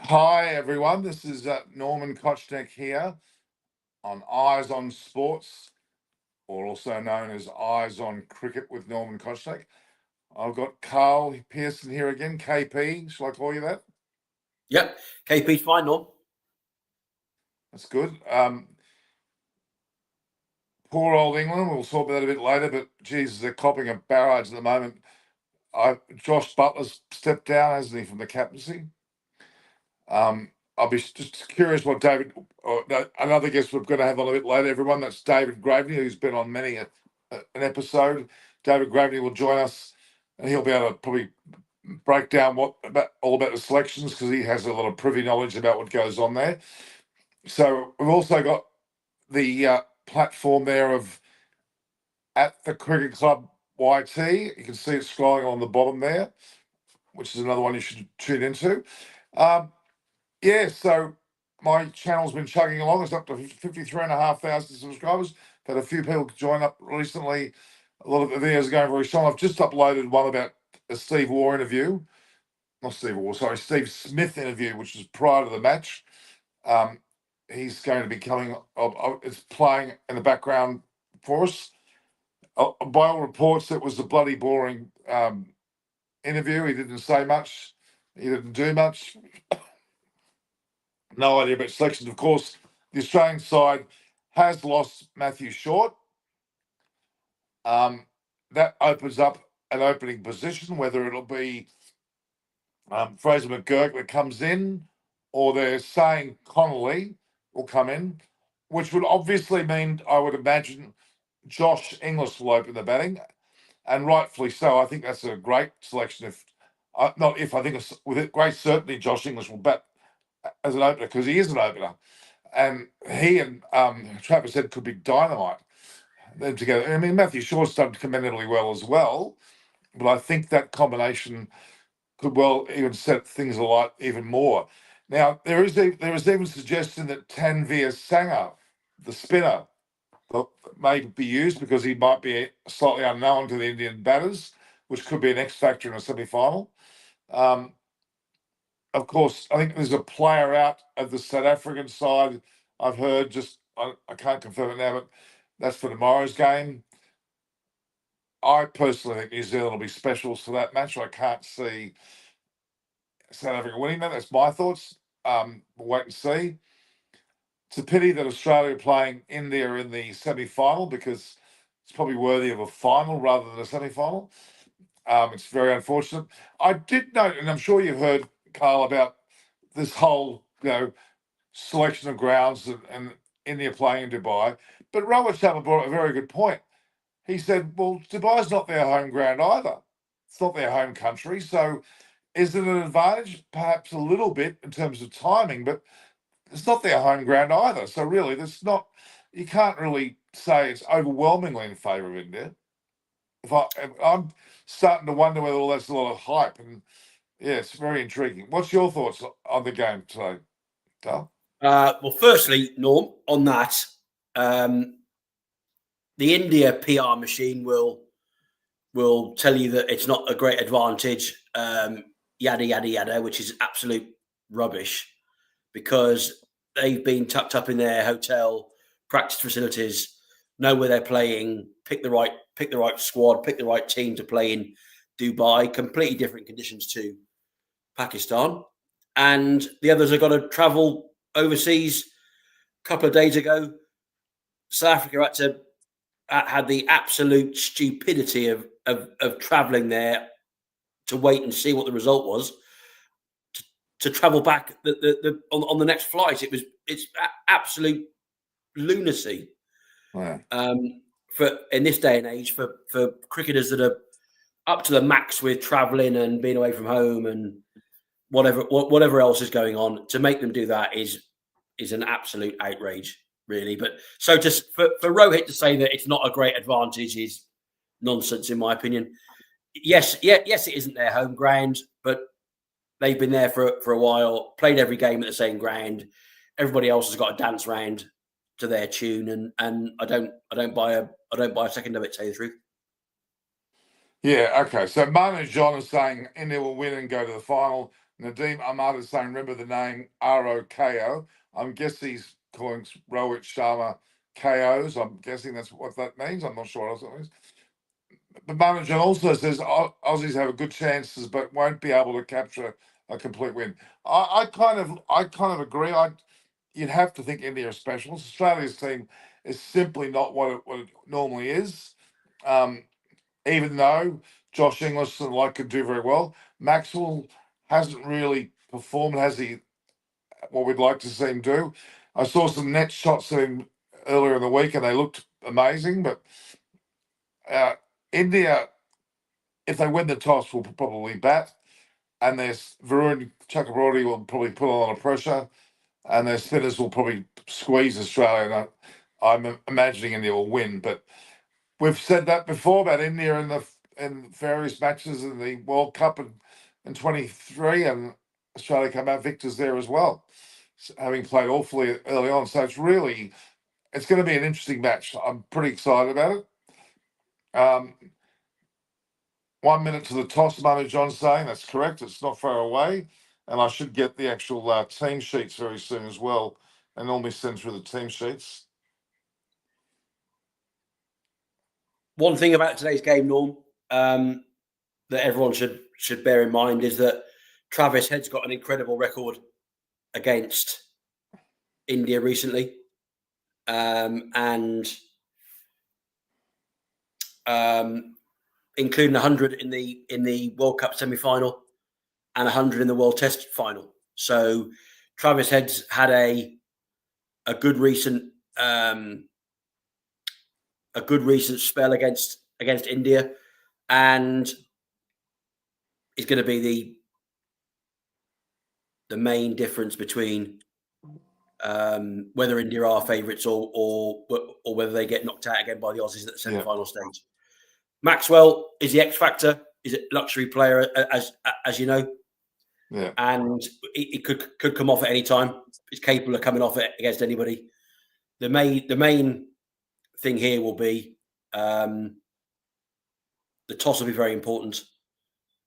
Hi, everyone. This is Norman Kochneck here on Eyes on Sports, or also known as Eyes on Cricket with Norman Kochneck. I've got Carl Pearson here again, KP. Shall I call you that? Yep, KP's fine, Norm. That's good. Poor old England. We'll talk about that a bit later, but Jesus, they're copping a barrage at the moment. Josh Butler's stepped down, hasn't he, from the captaincy? I'll be just curious what David, another guest we're going to have on a bit later, everyone. That's David Graveney, who's been on many an episode. David Graveney will join us, and he'll be able to probably break down all about the selections, because he has a lot of privy knowledge about what goes on there. So we've also got the platform there of at the Cricket Club YT. You can see it scrolling on the bottom there, which is another one you should tune into. So my channel's been chugging along. It's up to 53,500 subscribers. Had a few people join up recently. A lot of the videos are going very strong. I've just uploaded one about a Steve Smith interview, which was prior to the match. He's going to be coming. It's playing in the background for us. By all reports, it was a bloody boring interview. He didn't say much. He didn't do much. No idea about selections. Of course, the Australian side has lost Matthew Short. That opens up an opening position, whether it'll be Fraser McGurk that comes in, or they're saying Connolly will come in, which would obviously mean, I would imagine, Josh Inglis will open the batting, and rightfully so. I think that's a great selection. I think it's with great certainty Josh Inglis will bat as an opener, because he is an opener. And he and Travis Head could be dynamite them together. I mean, Matthew Shaw's done commendably well as well, but I think that combination could well even set things alight even more. Now, there is even suggestion that Tanveer Sangha, the spinner, may be used, because he might be slightly unknown to the Indian batters, which could be an X factor in a semi-final. Of course, I think there's a player out of the South African side. I've heard, I can't confirm it now, but that's for tomorrow's game. I personally think New Zealand will be specials for that match. I can't see South Africa winning that. That's my thoughts. We'll wait and see. It's a pity that Australia are playing India in the semi-final, because it's probably worthy of a final rather than a semi-final. It's very unfortunate. I did note, and I'm sure you've heard, Carl, about this whole selection of grounds and India playing in Dubai. But Robert Chapman brought up a very good point. He said, well, Dubai's not their home ground either. It's not their home country. So is it an advantage? Perhaps a little bit in terms of timing, but it's not their home ground either. So really, you can't really say it's overwhelmingly in favour of India. I'm starting to wonder whether all that's a lot of hype. And yeah, it's very intriguing. What's your thoughts on the game today, Carl? Well, firstly, Norm, on that, the India PR machine will tell you that it's not a great advantage, yada, yada, yada, which is absolute rubbish, because they've been tucked up in their hotel practice facilities, know where they're playing, pick the right squad, pick the right team to play in Dubai, completely different conditions to Pakistan. And the others have got to travel overseas. A couple of days ago, South Africa had the absolute stupidity of traveling there to wait and see what the result was, to travel back on the next flight. It's absolute lunacy. Yeah. For in this day and age, for cricketers that are up to the max with traveling and being away from home and whatever else is going on, to make them do that is an absolute outrage, really. But so for Rohit to say that it's not a great advantage is nonsense, in my opinion. Yes, it isn't their home ground, but they've been there for a while, played every game at the same ground. Everybody else has got to dance round to their tune, and I don't buy a second of it, to tell you the truth. Yeah, okay. So Manu John is saying India will win and go to the final. Nadeem Ahmad is saying, remember the name ROKO. I'm guessing he's calling Rohit Sharma KOs. I'm guessing that's what that means. I'm not sure what else it means. But Manajan also says Aussies have a good chances, but won't be able to capture a complete win. I kind of agree. You'd have to think India are special. Australia's team is simply not what it normally is. Even though Josh Inglis and like could do very well, Maxwell hasn't really performed, has he? What we'd like to see him do. I saw some net shots of him earlier in the week, and they looked amazing. But India, if they win the toss, will probably bat, and their Varun Chakraborty will probably put a lot of pressure, and their spinners will probably squeeze Australia. And I'm imagining India will win, but we've said that before about India in various matches in the World Cup in 23, and Australia come out victors there as well, having played awfully early on. So it's going to be an interesting match. I'm pretty excited about it. 1 minute to the toss, Manu John saying that's correct. It's not far away, and I should get the actual team sheets very soon as well, and normally send through the team sheets. One thing about today's game, Norm, that everyone should bear in mind is that Travis Head's got an incredible record against India recently, and including 100 in the World Cup semi-final and 100 in the World Test final. So Travis Head's had a good recent spell against India, and is going to be the main difference between whether India are favourites or whether they get knocked out again by the Aussies at the semi-final stage. Maxwell is the X factor. Is a luxury player, as you know. Yeah. And it could come off at any time. He's capable of coming off it against anybody. The main thing here will be the toss will be very important,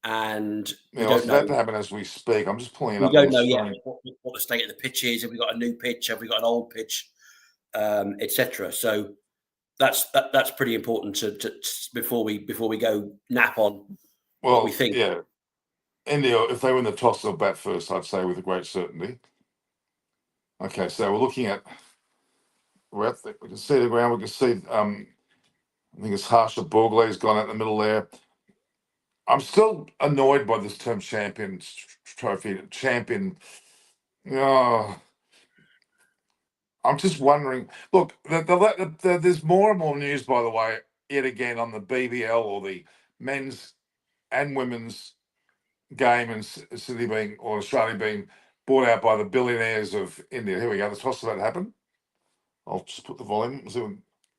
and we don't know. That to happen as we speak. I'm just pulling it up. We don't know yet what the state of the pitch is. Have we got a new pitch? Have we got an old pitch? Etc. So that's pretty important to before we go nap on what we think. Yeah, India, if they win the toss, they'll bat first, I'd say, with a great certainty. Okay, so we're looking at we can see the ground. We can see I think it's Harsha Borgle's gone out in the middle there. I'm still annoyed by this term Champions Trophy. Champion. Oh, I'm just wondering. Look, there's more and more news, by the way, yet again on the BBL or the men's and women's game in Sydney Australia being bought out by the billionaires of India. Here we go. The toss about to happen. I'll just put the volume.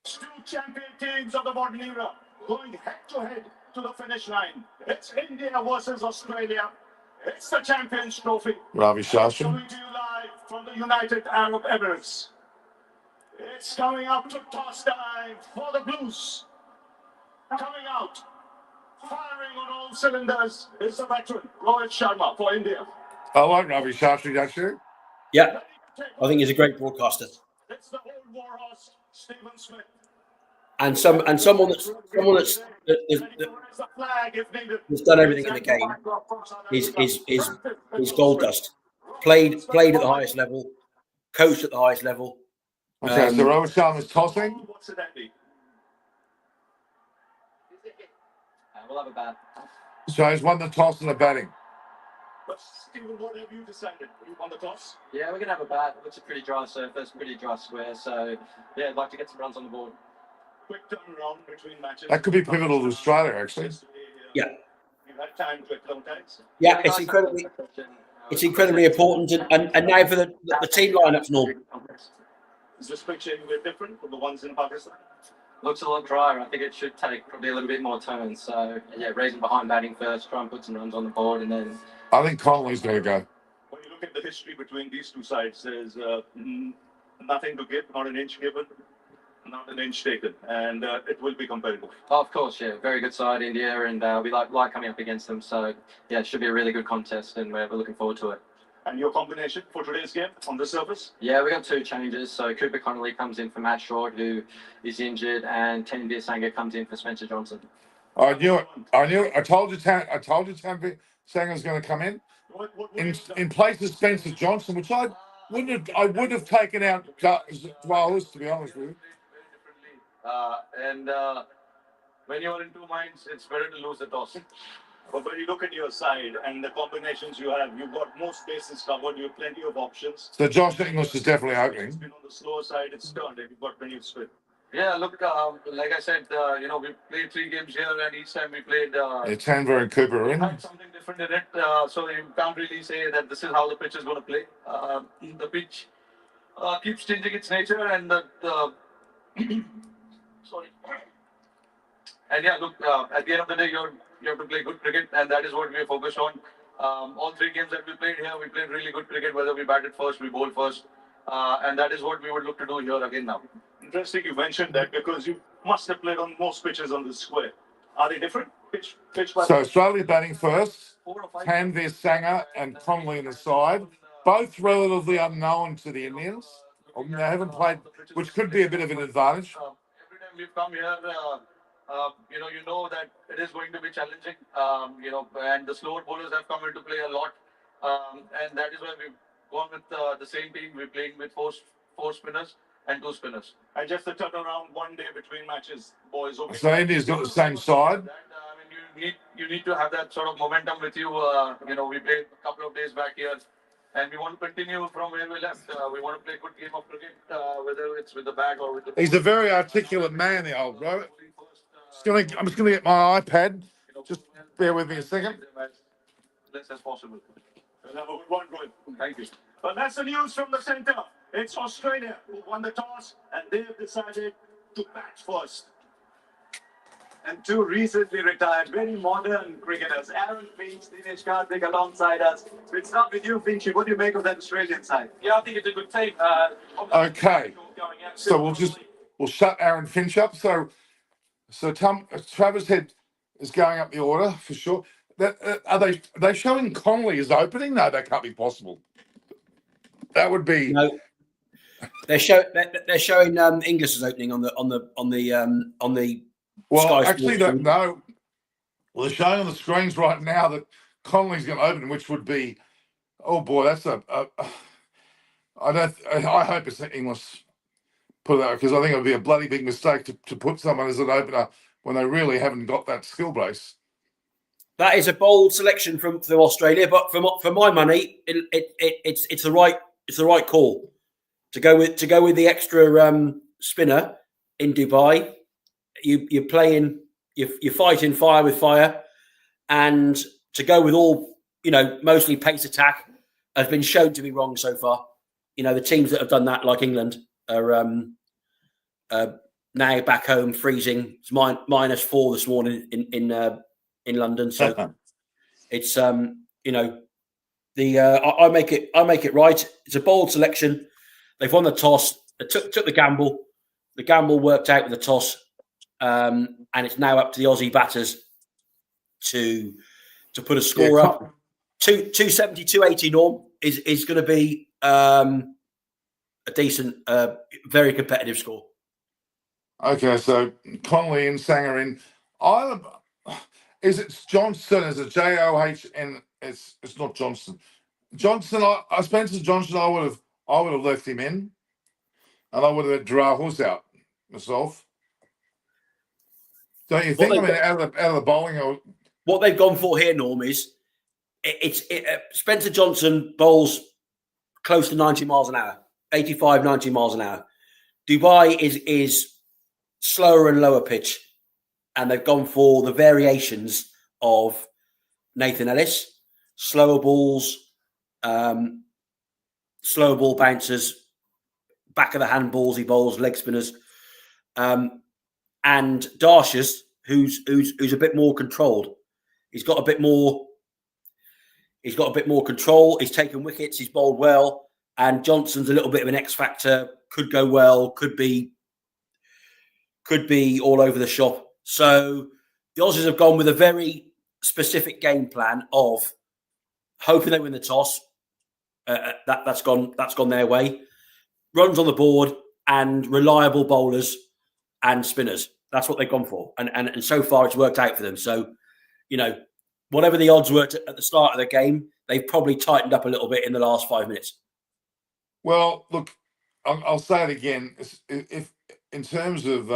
Two champion teams of the modern era going head to head to the finish line. It's India versus Australia. It's the Champions Trophy. Ravi Shastri. Coming to you live from the United Arab Emirates. It's coming up to toss time for the Blues. Coming out, firing on all cylinders, is the veteran Rohit Sharma for India. I like Ravi Shastri, don't you? Yeah, I think he's a great broadcaster. It's the old warhorse, Stephen Smith. And someone that's done everything in the game is gold dust. Played at the highest level, coached at the highest level. Okay, so Rohit Sharma's tossing. What's it that be? We'll have a bat. So he's won the toss and the batting. But Stephen, what have you decided? You won the toss? Yeah, we're going to have a bat. It's a pretty dry surface, pretty dry square. So, yeah, I'd like to get some runs on the board. Quick turnaround between matches. That could be pivotal to Australia, actually. Yeah. You've had time to acclimatize. Yeah, it's incredibly important. And now for the team lineups, Norm. Is this picture anywhere different from the ones in Pakistan? Looks a lot drier. I think it should take probably a little bit more turns. So, yeah, raising behind batting first, try and put some runs on the board, and then... I think Connolly's going to go. When you look at the history between these two sides, there's nothing to give, not an inch given. not an inch taken, and it will be competitive. Of course, yeah, very good side India, and we like coming up against them. So yeah, it should be a really good contest, and we're looking forward to it. And your combination for today's game on the surface? Yeah, we got 2 changes. So Cooper Connolly comes in for Matt Short, who is injured, and Tanveer Sangha comes in for Spencer Johnson. I knew it. I told you Tanveer Sanger's going to come in in place of Spencer Johnson, which I would have taken out Dwalers, to be honest with you. And when you're in 2 minds, it's better to lose the toss. But when you look at your side and the combinations you have, you've got most bases covered, you have plenty of options. So Josh Inglis is definitely It's opening. been on the slower side, it's turned, and you've got plenty of spin. Yeah, look, like I said, we played 3 games here, and each time we played. Tanveer and Cooper are in. Had something different in it, so you can't really say that this is how the pitch is going to play. The pitch keeps changing its nature, and sorry. And yeah, look, at the end of the day, you have to play good cricket, and that is what we are focused on. All 3 games that we played here, we played really good cricket. Whether we batted first, we bowled first, and that is what we would look to do here again now. Interesting you mentioned that because you must have played on most pitches on this square. Are they different pitch by So Australia batting first. 4 or 5. Tanveer Sanger and Connolly in the side, both relatively unknown to the Indians. They haven't played, which could be a bit of an advantage. Every time we've come here, you know that it is going to be challenging. And the slower bowlers have come into play a lot, and that is why we've gone with the same team. We're playing with four spinners and 2 spinners. And just a turnaround one day between matches, boys. Okay. So India's got the same side. That, you need to have that sort of momentum with you. We played a couple of days back here, and we want to continue from where we left. We want to play good game of cricket, whether it's with the bat or with the. He's a very articulate man, the old bro. I'm just gonna get my iPad. Just bear with me a second. As less as possible. We'll have a good one going. Thank you. But that's the news from the centre. It's Australia who won the toss, and they've decided to bat first. And 2 recently retired, very modern cricketers. Aaron Finch, Dinesh Karthik alongside us. We'll start with you, Finchy. What do you make of that Australian side? Yeah, I think it's a good team. Okay. So we'll shut Aaron Finch up. So Travis Head is going up the order for sure. Are they showing Connolly as opening? No, that can't be possible. That would be No, they're showing Inglis as opening on the. well. Sky Actually, Sports. no. Well, they're showing on the screens right now that Connolly's going to open, which would be, oh boy, that's I hope it's Inglis put it out because I think it would be a bloody big mistake to put someone as an opener when they really haven't got that skill base. That is a bold selection from Australia, but for my money, it's the right call to go with the extra spinner in Dubai. You're playing, you're fighting fire with fire, and to go with all mostly pace attack has been shown to be wrong so far. The teams that have done that, like England, are now back home freezing. It's -4 this morning in London, so it's I make it right. It's a bold selection. They've won the toss. They took the gamble. The gamble worked out with the toss, and it's now up to the Aussie batters to put a score up. 270, 280 norm is going to be a decent, very competitive score. Okay, so Connolly and Sanger in. Is it Johnson? Is it John? It's not Johnson. Johnson. Spencer Johnson. I would have left him in, and I would have had Drahus out myself. Don't you think? Out of the bowling. What they've gone for here, Norm, is Spencer Johnson bowls close to 90 miles an hour, 85, 90 miles an hour. Dubai is slower and lower pitch, and they've gone for the variations of Nathan Ellis, slower balls, slower ball bouncers, back of the hand balls, he bowls, leg spinners, and Darshas, who's a bit more controlled. He's got a bit more control. He's taken wickets. He's bowled well. And Johnson's a little bit of an X factor. Could go well. Could be could be all over the shop. So the Aussies have gone with a very specific game plan of hoping they win the toss. That's gone their way. Runs on the board and reliable bowlers and spinners. That's what they've gone for, and so far it's worked out for them. So, whatever the odds were at the start of the game, they've probably tightened up a little bit in the last 5 minutes. Well, look, I'll say it again. If in terms of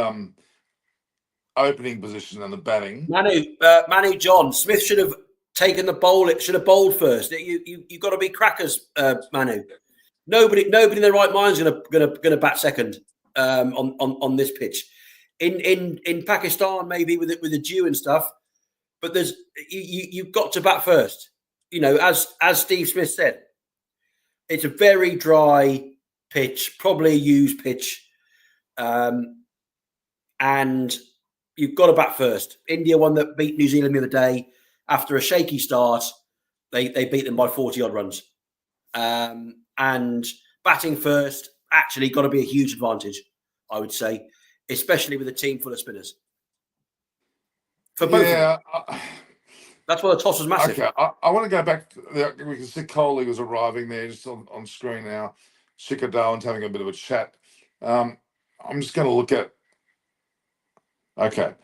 opening position and the batting, Manu John Smith should have taken the bowl. It should have bowled first. You've got to be crackers, Manu. Nobody in their right mind is going to bat second on this pitch. In Pakistan, maybe with the dew and stuff, but you've got to bat first. As Steve Smith said, it's a very dry pitch, probably a used pitch, and you've got to bat first. India won that beat New Zealand the other day after a shaky start. They beat them by 40 odd runs, and batting first actually got to be a huge advantage, I would say, especially with a team full of spinners. For both of them. That's why the toss was massive. Okay, I want to go back. We can see Kohli was arriving there just on screen now. Shikhar Dhawan's having a bit of a chat. I'm just going to look at. Okay.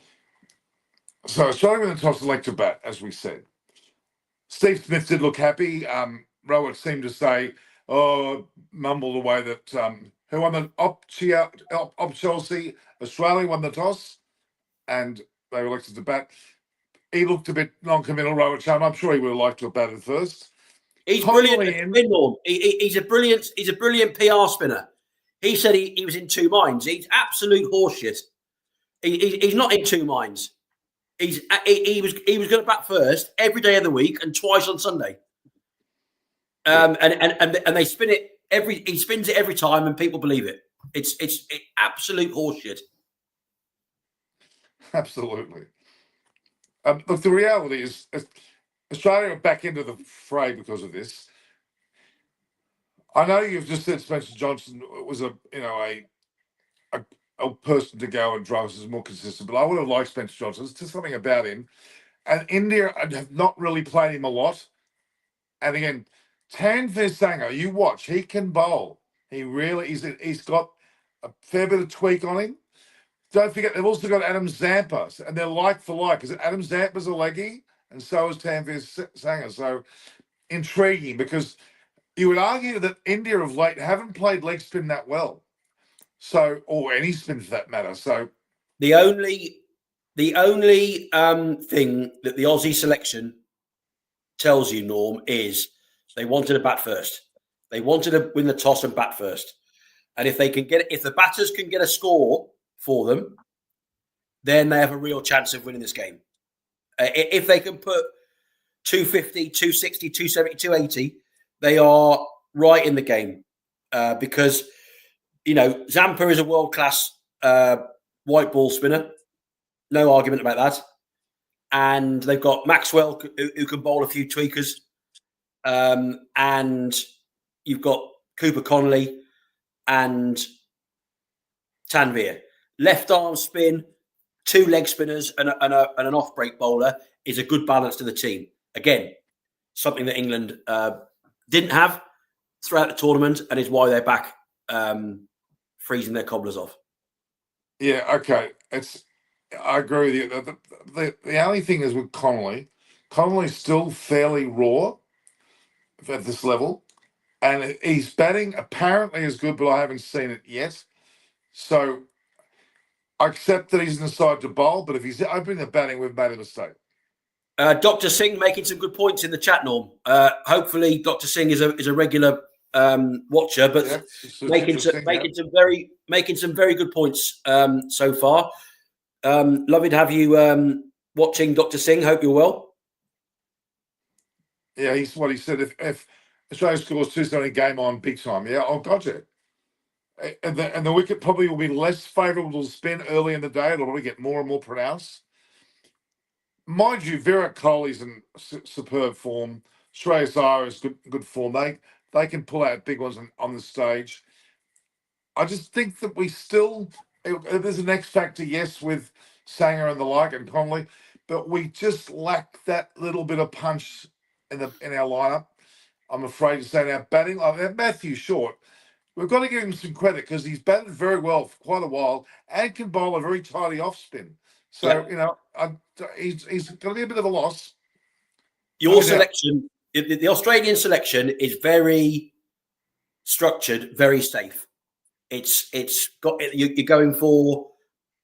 So Australia with the toss select to bat, as we said. Steve Smith did look happy. Rowan seemed to say, mumbled away that who won the op Chelsea? Australia won the toss, and they were elected to bat. He looked a bit non-committal, Rowan Sharma. I'm sure he would have liked to have batted first. He's brilliant. He's a brilliant PR spinner. He said he was in two minds. He's absolute horseshit. He's not in two minds. He was going to bat first every day of the week and twice on Sunday. And they spin it he spins it every time and people believe it. It's absolute horseshit. Absolutely. Look, the reality is Australia are back into the fray because of this. I know you've just said Spencer Johnson was a person to go and drive is more consistent, but I would have liked Spencer Johnson. There's just something about him. And India have not really played him a lot. And again, Tanveer Sangha, you watch, he can bowl. He's got a fair bit of tweak on him. Don't forget, they've also got Adam Zampa, and they're like for like. Because Adam Zampa's a leggy, and so is Tanveer Sangha. So intriguing, because you would argue that India of late haven't played leg spin that well. So, or any spin for that matter. So the only thing that the Aussie selection tells you, Norm, is they wanted to bat first. They wanted to win the toss and bat first. And if the batters can get a score for them, then they have a real chance of winning this game. If they can put 250, 260, 270, 280, they are right in the game. Because, Zampa is a world-class white ball spinner. No argument about that. And they've got Maxwell, who can bowl a few tweakers. And you've got Cooper Connolly and Tanveer. Left arm spin, two leg spinners, and an off-break bowler is a good balance to the team. Again, something that England didn't have throughout the tournament, and is why they're back freezing their cobblers off. Yeah, okay. I agree with you. The only thing is with Connolly's still fairly raw at this level, and he's batting apparently is good, but I haven't seen it yet. So I accept that he's in the side to bowl, but if he's opening the batting, we've made a mistake. Dr. Singh making some good points in the chat, Norm. Hopefully, Dr. Singh is a regular watcher, but making some very good points so far. Lovely to have you watching, Dr. Singh. Hope you're well. Yeah, he's what he said. If Australia scores 270, game on, big time. Yeah, oh, gotcha. And the wicket probably will be less favourable to spin early in the day. It'll probably get more and more pronounced. Mind you, Virat Kohli's in superb form. Shreyas Iyer is good form. They can pull out big ones on the stage. I just think that we still there's an X factor, yes, with Sanger and the like and Conley, but we just lack that little bit of punch in our lineup. I'm afraid to say now, batting like Matthew Short, we've got to give him some credit because he's batted very well for quite a while and can bowl a very tidy off spin. So he's going to be a bit of a loss. Your selection, the Australian selection, is very structured, very safe. It's got you're going for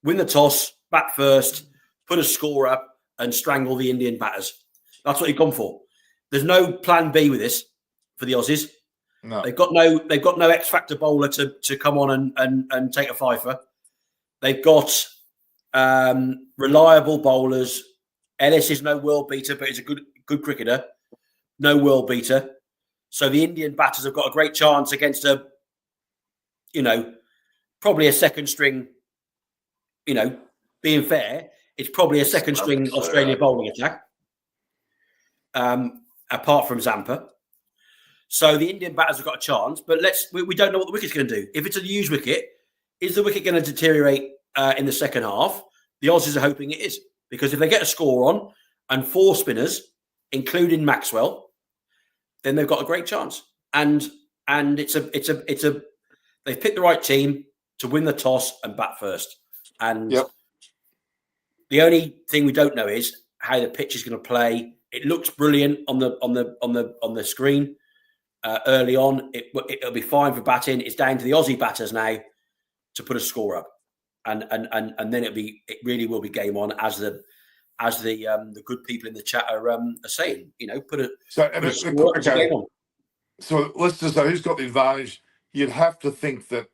win the toss, bat first, put a score up, and strangle the Indian batters. That's what you've gone for. There's no plan B with this for the Aussies. No. They've got no X factor bowler to come on and take a fifer. They've got reliable bowlers. Ellis is no world beater, but he's a good cricketer. No world beater. So the Indian batters have got a great chance against probably a second string, being fair, it's probably a second string Australian bowling attack. Apart from Zampa. So the Indian batters have got a chance, but we don't know what the wicket's going to do. If it's a used wicket, is the wicket going to deteriorate in the second half? The Aussies are hoping it is, because if they get a score on and 4 spinners, including Maxwell, then they've got a great chance. And they've picked the right team to win the toss and bat first. And the only thing we don't know is how the pitch is going to play. It looks brilliant on the screen early on. It'll be fine for batting. It's down to the Aussie batters now to put a score up, and then it really will be game on, as the good people in the chat are saying. Put a score up, it's game on. So let's just say who's got the advantage. You'd have to think that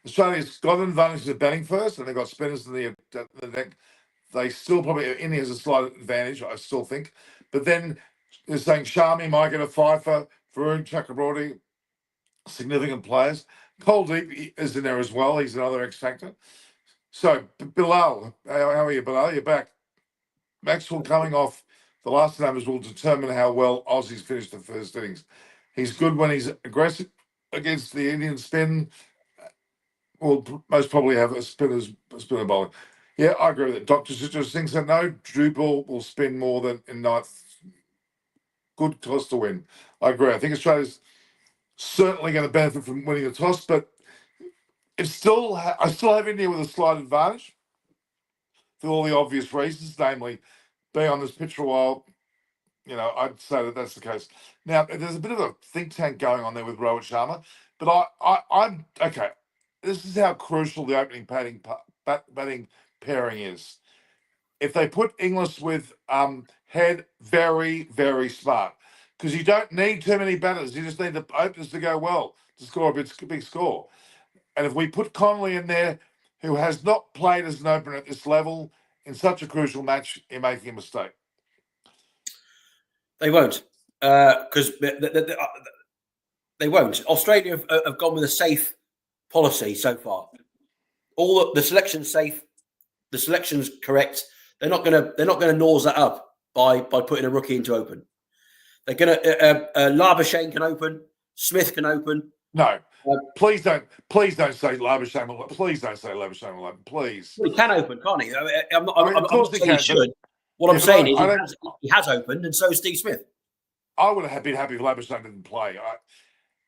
Australia's got an advantage of batting first, and they've got spinners in the deck. They still probably, India has a slight advantage, I still think. But then they're saying Shami might get a fifer, Varun Chakraborty, significant players. Kuldeep is in there as well. He's another X factor. So Bilal, how are you, Bilal? You're back. Maxwell coming off the last numbers will determine how well Aussies finish the first innings. He's good when he's aggressive against the Indian spin. Will most probably have a spinner bowling. Yeah, I agree with it. Dr. Citrus thinks that no, Drew Ball will spin more than in ninth. Good toss to win. I agree. I think Australia's certainly going to benefit from winning the toss, but I still have India with a slight advantage for all the obvious reasons, namely being on this pitch for a while. I'd say that that's the case. Now, there's a bit of a think tank going on there with Rohit Sharma, but I'm okay. This is how crucial the opening batting pairing is. If they put Inglis with Head, very, very smart, because you don't need too many batters. You just need the openers to go well to score a big score. And if we put Conley in there, who has not played as an opener at this level in such a crucial match, you're making a mistake. They won't, because they won't. Australia have gone with a safe policy so far. All the selection's safe. The selection's correct. They're not gonna nose that up by putting a rookie into open. They're gonna Labuschagne can open, Smith can open. No, please don't say Labuschagne will. Please don't say Labuschagne will open. Please. Well, he can open, can't he? I'm not saying he should. What I'm saying is he has opened, and so is Steve Smith. I would have been happy if Labuschagne didn't play.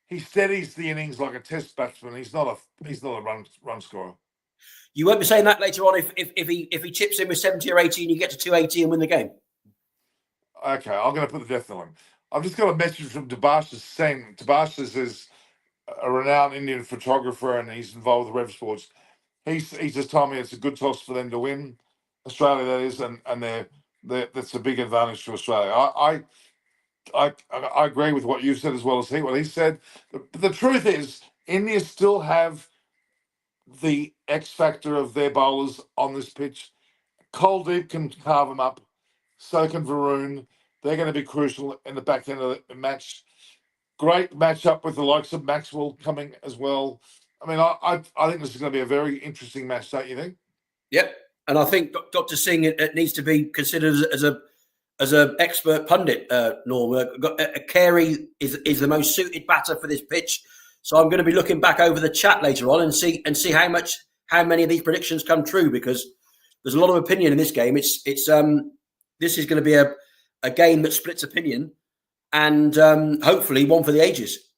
He steadies the innings like a test batsman. He's not a run scorer. You won't be saying that later on if he chips in with 70 or 80 and you get to 280 and win the game. Okay, I'm going to put the death on him. I've just got a message from Tabashis saying Tabashis is a renowned Indian photographer and he's involved with Rev Sports. He's just told me it's a good toss for them to win, Australia that is, and that's a big advantage to Australia. I agree with what you said as well as what he said. But the truth is, India still have the X factor of their bowlers on this pitch. Kuldeep can carve them up. So can Varun. They're going to be crucial in the back end of the match. Great matchup with the likes of Maxwell coming as well. I mean, I think this is going to be a very interesting match, don't you think? Yep. And I think Dr. Singh it needs to be considered as an expert pundit. Norm, Carey is the most suited batter for this pitch. So I'm going to be looking back over the chat later on and see how many of these predictions come true, because there's a lot of opinion in this game. This is going to be a game that splits opinion, and hopefully one for the ages.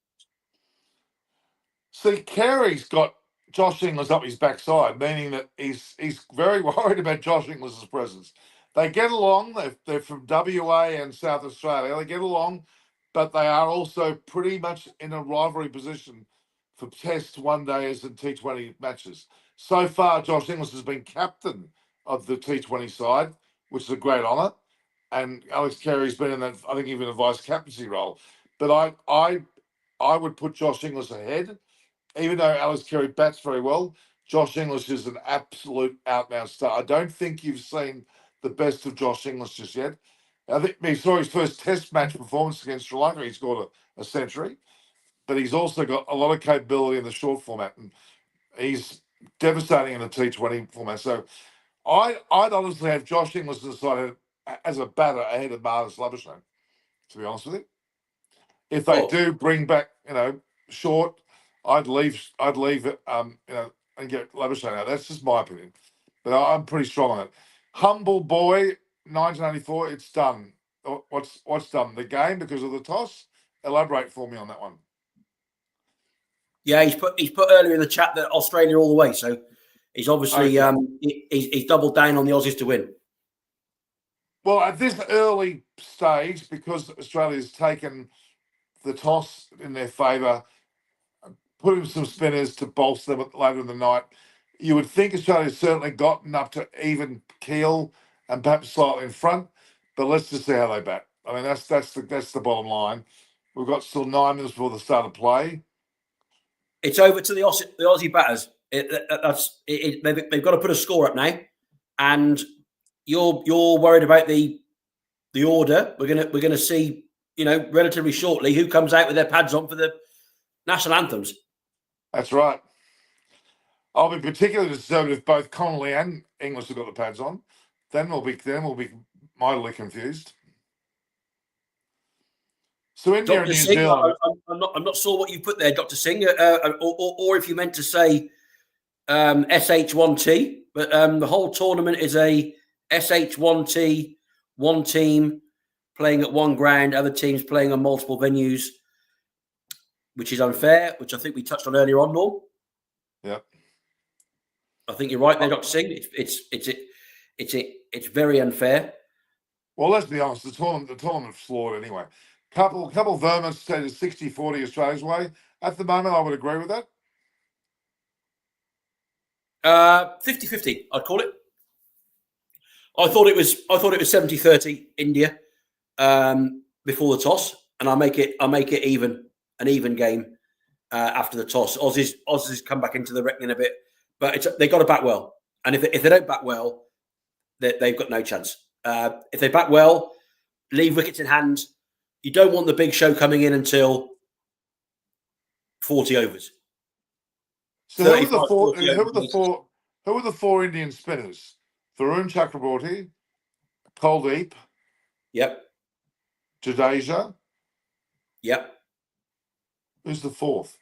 See, Carey's got Josh Inglis up his backside, meaning that he's very worried about Josh Inglis's presence. They get along. They're from WA and South Australia. They get along, but they are also pretty much in a rivalry position for Test, one days, and T20 matches. So far, Josh Inglis has been captain of the T20 side, which is a great honour, and Alex Carey's been in that, I think, even a vice captaincy role. But I would put Josh Inglis ahead. Even though Alex Carey bats very well, Josh Inglis is an absolute out-and-out star. I don't think you've seen the best of Josh Inglis just yet. I think we saw his first Test match performance against Sri Lanka. He scored a century, but he's also got a lot of capability in the short format, and he's devastating in the T20 format. So I'd honestly have Josh Inglis decided as a batter ahead of Marnus Labuschagne, to be honest with you. If they do bring back, Short, I'd leave it, and get Labuschagne out. That's just my opinion, but I'm pretty strong on it. Humble boy, 1984. It's done. What's done? The game because of the toss. Elaborate for me on that one. Yeah, he's put earlier in the chat that Australia all the way. So he's obviously he's doubled down on the Aussies to win. Well, at this early stage, because Australia's taken the toss in their favour, put in some spinners to bolster them later in the night, you would think Australia's certainly gotten up to even keel and perhaps slightly in front. But let's just see how they bat. I mean, that's the bottom line. We've got still 9 minutes before the start of play. It's over to the Aussie batters. They've got to put a score up now, and you're worried about the order. We're gonna see, relatively shortly, who comes out with their pads on for the national anthems. That's right. I'll be particularly disturbed if both Connolly and Inglis have got the pads on. Then we'll be mightily confused. So India and New Singh, Zealand. I'm not sure what you put there, Dr. Singh, or if you meant to say SH1T, but the whole tournament is a SH1T, one team playing at one ground, other teams playing on multiple venues, which is unfair, which I think we touched on earlier on, Norm. Yeah. I think you're right there, Dr. Singh. It's very unfair. Well, let's be honest. The tournament's flawed anyway. Couple of Vermont said it's 60-40 Australia's way. At the moment, I would agree with that. 50-50, I'd call it. I thought it was 70-30 India before the toss, and I make it an even game after the toss. Aussies come back into the reckoning a bit, but they got to bat well, and if they don't bat well, they've got no chance. If they bat well, leave wickets in hand. You don't want the big show coming in until 40 overs. So who are the four Indian spinners? Varun Chakraborty, Kuldeep. Yep. Jadeja. Yep. Who's the fourth?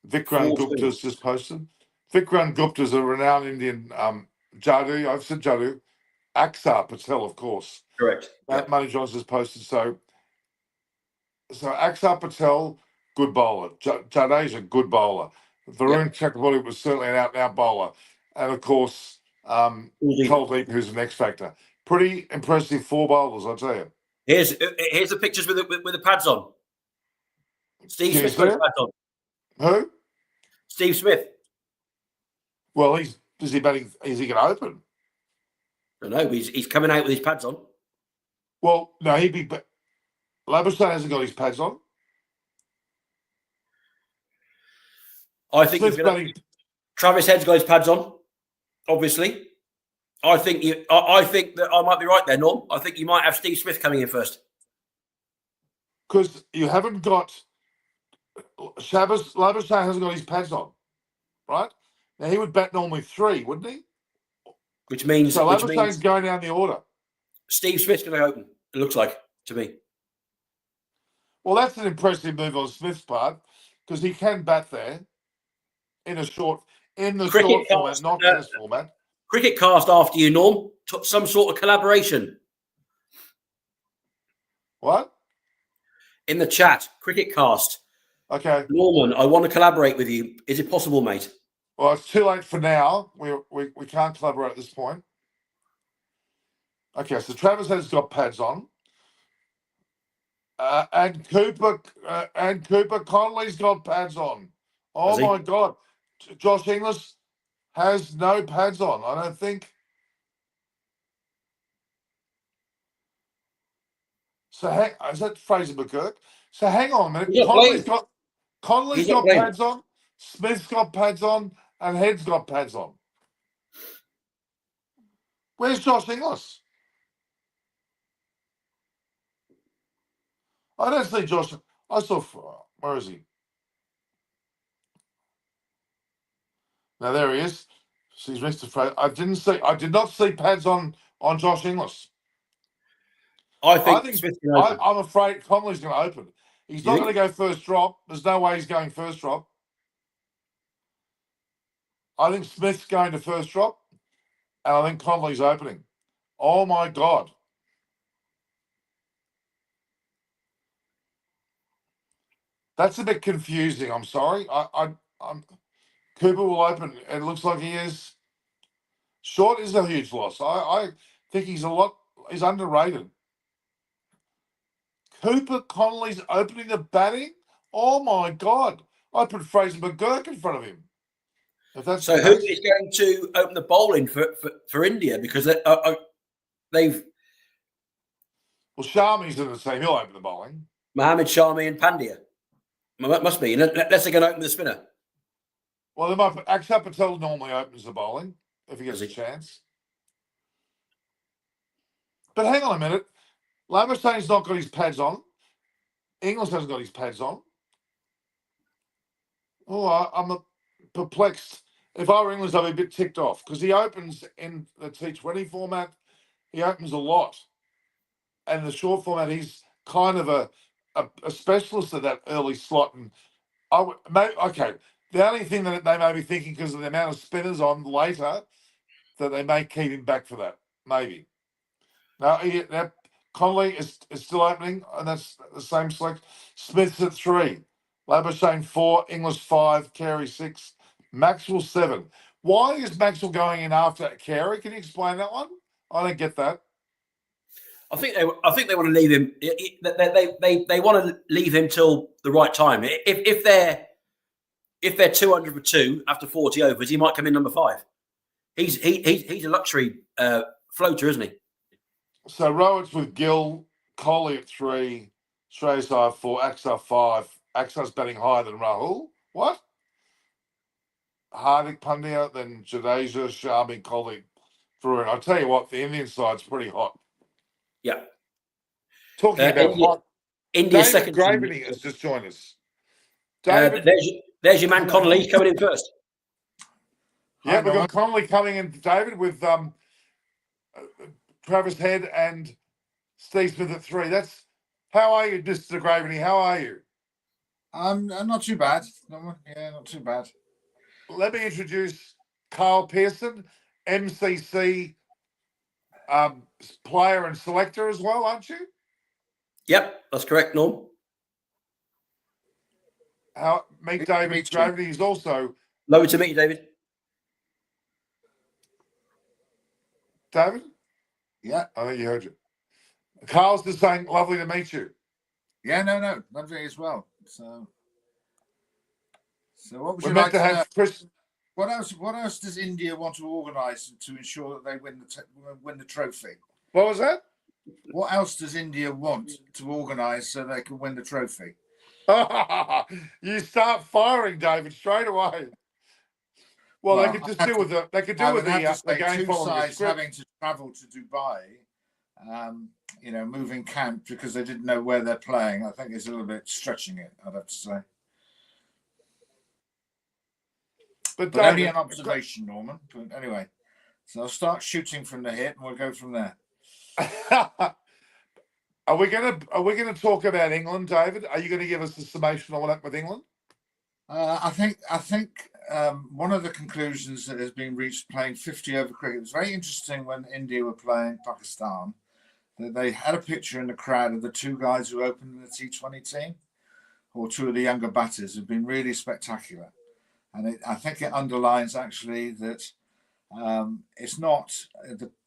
Vikrant Gupta's just posted. Vikrant Gupta's a renowned Indian. Jadu, I've said Jadu. Axar Patel, of course. Correct. Matt Money Johnson's posted. So Axar Patel, good bowler. Jadeja, good bowler. Varun Chakraborty was certainly an out-and-out bowler. And, of course, Kuldeep, who's an X factor. Pretty impressive 4 bowlers, I'll tell you. Here's the pictures with the pads on. Steve Smith got his pads on. Who? Steve Smith. Well, is he going to open? I don't know. He's coming out with his pads on. Well, no, Labuschagne hasn't got his pads on. I think Travis Head's got his pads on. Obviously, I think that I might be right there, Norm. I think you might have Steve Smith coming in first because you haven't got Labuschagne hasn't got his pads on, right? Now he would bat normally 3, wouldn't he? Which means Labuschagne's going down the order. Steve Smith's going to open. It looks like to me. Well, that's an impressive move on Smith's part because he can bat there in the short Cricket format, cast, not test format. Cricket cast after you, Norm. Some sort of collaboration What? in the chat. Cricket cast. Okay. Norman, I want to collaborate with you. Is it possible, mate? Well, it's too late for now. We can't collaborate at this point. Okay, so Travis has got pads on. And Cooper Connolly's got pads on. Oh Has he? my God. Josh Inglis has no pads on. I don't think. So is that Fraser McGurk? So hang on a minute. He's not playing. Connolly's He's not got playing. pads on, Smith's got pads on, and Head's got pads on. Where's Josh Inglis? I don't see Josh. I saw. Where is he? Now there he is. Sees Mr. Fraser. I did not see pads on Josh Inglis. I think Smith can open. I'm afraid Connolly's going to open. He's not going to go first drop. There's no way he's going first drop. I think Smith's going to first drop, and I think Connolly's opening. Oh my God! That's a bit confusing. I'm sorry. I'm Cooper will open. It looks like he is. Short is a huge loss. I think he's underrated. Cooper Connolly's opening the batting. Oh my God! I put Fraser McGurk in front of him. If that's So who is going to open the bowling for India? Because they've. Well, Shami's in the team. He'll open the bowling. Mohammad Shami and Pandya. Must be, unless they're going to open the spinner. Well, they might. Akshar Patel normally opens the bowling if he gets a chance. But hang on a minute. Labuschagne's not got his pads on. Inglis hasn't got his pads on. Oh, I'm perplexed. If I were Inglis, I'd be a bit ticked off because he opens in the T20 format. He opens a lot. And in the short format, he's kind of a specialist at that early slot. And okay, the only thing that they may be thinking because of the amount of spinners on later that they may keep him back for that. Maybe. Now, Connolly is still opening, and that's the same select. Smith's at 3, Labuschagne 4, Inglis 5, Carey 6, Maxwell 7. Why is Maxwell going in after Carey? Can you explain that one? I don't get that. I think they want to leave him. They want to leave him till the right time. If they're 200 for 2 after 40 overs, he might come in number 5. He's a luxury floater, isn't he? So Rowett's with Gill, Kohli at 3, Shreyas 4, Axar 5. Axar's batting higher than Rahul. What? Hardik Pandya, then Jadeja, Shami, Kohli through. And I tell you what, the Indian side's pretty hot. Yeah. Talking about hot. India's David second. Gravity has just joined us. David, there's your man Connolly coming in first. Yeah, we've got Connolly coming in, David, with Travis Head and Steve Smith at 3. How are you, Mr. Gravity? How are you? I'm not too bad. Not too bad. Let me introduce Carl Pearson, MCC player and selector as well, aren't you? Yep, that's correct, Norm. Meet David Gravity is also. Lovely to meet you, David. David? Yeah. I think you heard you. Carl's just saying, lovely to meet you. Yeah, no, lovely as well. So what would We're you meant like to have Chris. What else does India want to organise to ensure that they win the trophy? What was that? What else does India want to organise so they can win the trophy? You start firing, David, straight away. Well, they could just do with the. They could do with the game two following the sides script. having to travel to Dubai, moving camp because they didn't know where they're playing. I think it's a little bit stretching it, I'd have to say. But David, only an observation, Norman. But anyway, so I'll start shooting from the hip and we'll go from there. Are we gonna talk about England, David? Are you going to give us the summation of what happened with England? I think one of the conclusions that has been reached playing 50 over cricket was very interesting when India were playing Pakistan. That they had a picture in the crowd of the two guys who opened in the T20 team, or two of the younger batters who've been really spectacular. And I think it underlines actually that it's not,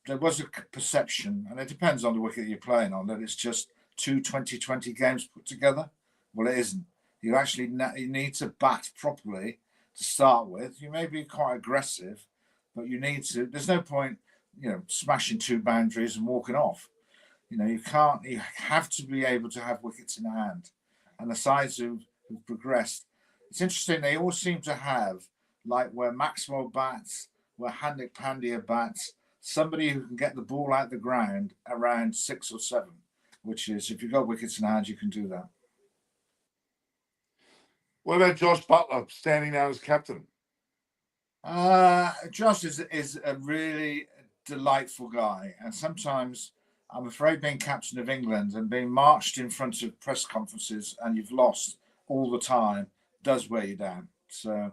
there was a perception, and it depends on the wicket you're playing on, that it's just two 2020 games put together. Well, it isn't. You actually you need to bat properly to start with. You may be quite aggressive, but you need to, there's no point, smashing two boundaries and walking off. You have to be able to have wickets in hand. And the sides who've progressed, it's interesting, they all seem to have, like where Maxwell bats, where Hardik Pandya bats, somebody who can get the ball out the ground around 6 or 7, which is, if you've got wickets in hand, you can do that. What about Josh Butler standing now as captain? Josh is a really delightful guy. And sometimes I'm afraid being captain of England and being marched in front of press conferences and you've lost all the time does wear you down. So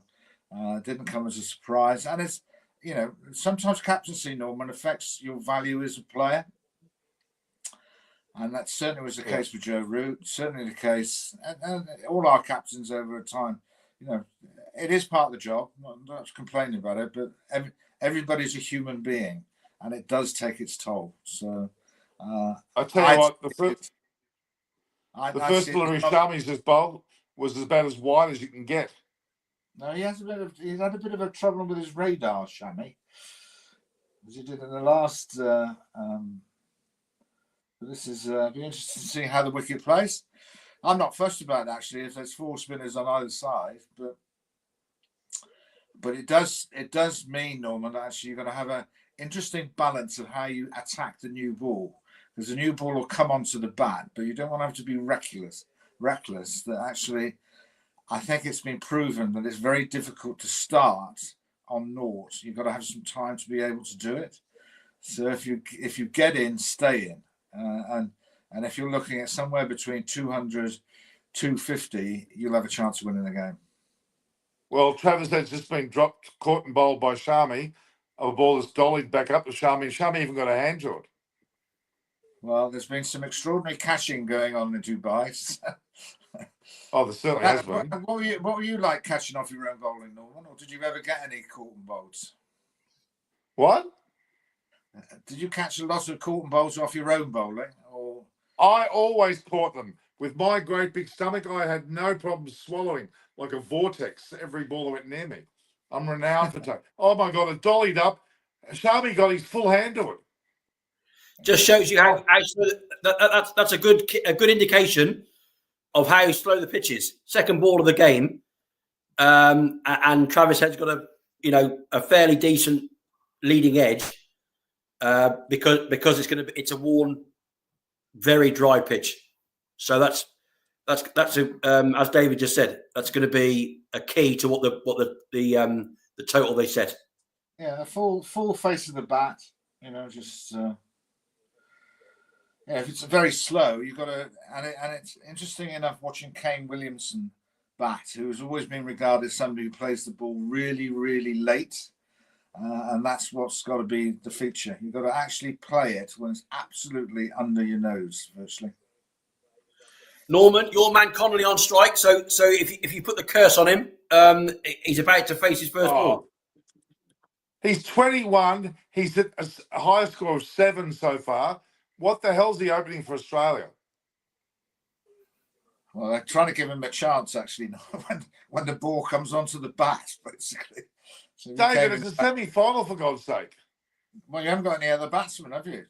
it didn't come as a surprise. And it's, sometimes captaincy, Norman, affects your value as a player. And that certainly was the case with Joe Root, certainly the case, and all our captains over a time. It is part of the job. I'm not complaining about it, but everybody's a human being, and it does take its toll. So I tell you what, the first delivery Shami's just bowled was about as wide as you can get. No, he's had a bit of a trouble with his radar, Shami, as he did in the last. This is be interesting to see how the wicket plays. I'm not fussed about it, actually, if there's 4 spinners on either side, but it does mean, Norman, that actually you're going to have an interesting balance of how you attack the new ball, because the new ball will come onto the bat, but you don't want to have to be reckless. That actually, I think it's been proven that it's very difficult to start on naught. You've got to have some time to be able to do it. So if you get in, stay in. And if you're looking at somewhere between 200, 250, you'll have a chance of winning the game. Well, Travis has just been dropped, caught and bowled by Shami. A ball that's dollied back up to Shami. Shami even got a hand to it. Well, there's been some extraordinary catching going on in Dubai. Oh, there certainly has been. What were you like catching off your own bowling, Norman? Or did you ever get any caught and bowls? What? Did you catch a lot of caught and bowls off your own bowling? Or I always caught them. With my great big stomach, I had no problem swallowing like a vortex every ball that went near me. I'm renowned for that. Oh my God, it dollied up. Shami got his full hand to it. Just shows you how that's a good indication of how slow the pitch is. Second ball of the game, and Travis Head's got a fairly decent leading edge because it's a worn, very dry pitch. So that's as David just said, that's going to be a key to what the total they set. Yeah, a full face of the bat. If it's very slow, you've got to, and it's interesting enough watching Kane Williamson bat, who has always been regarded as somebody who plays the ball really, really late, and that's what's got to be the feature. You've got to actually play it when it's absolutely under your nose, virtually. Norman, your man Connolly on strike. So if you put the curse on him, he's about to face his first ball. He's 21. He's at a high score of 7 so far. What the hell's he opening for Australia? Well, they're trying to give him a chance, actually, when the ball comes onto the bat, basically. So David, it's a semi-final, for God's sake. Well, you haven't got any other batsmen, have you?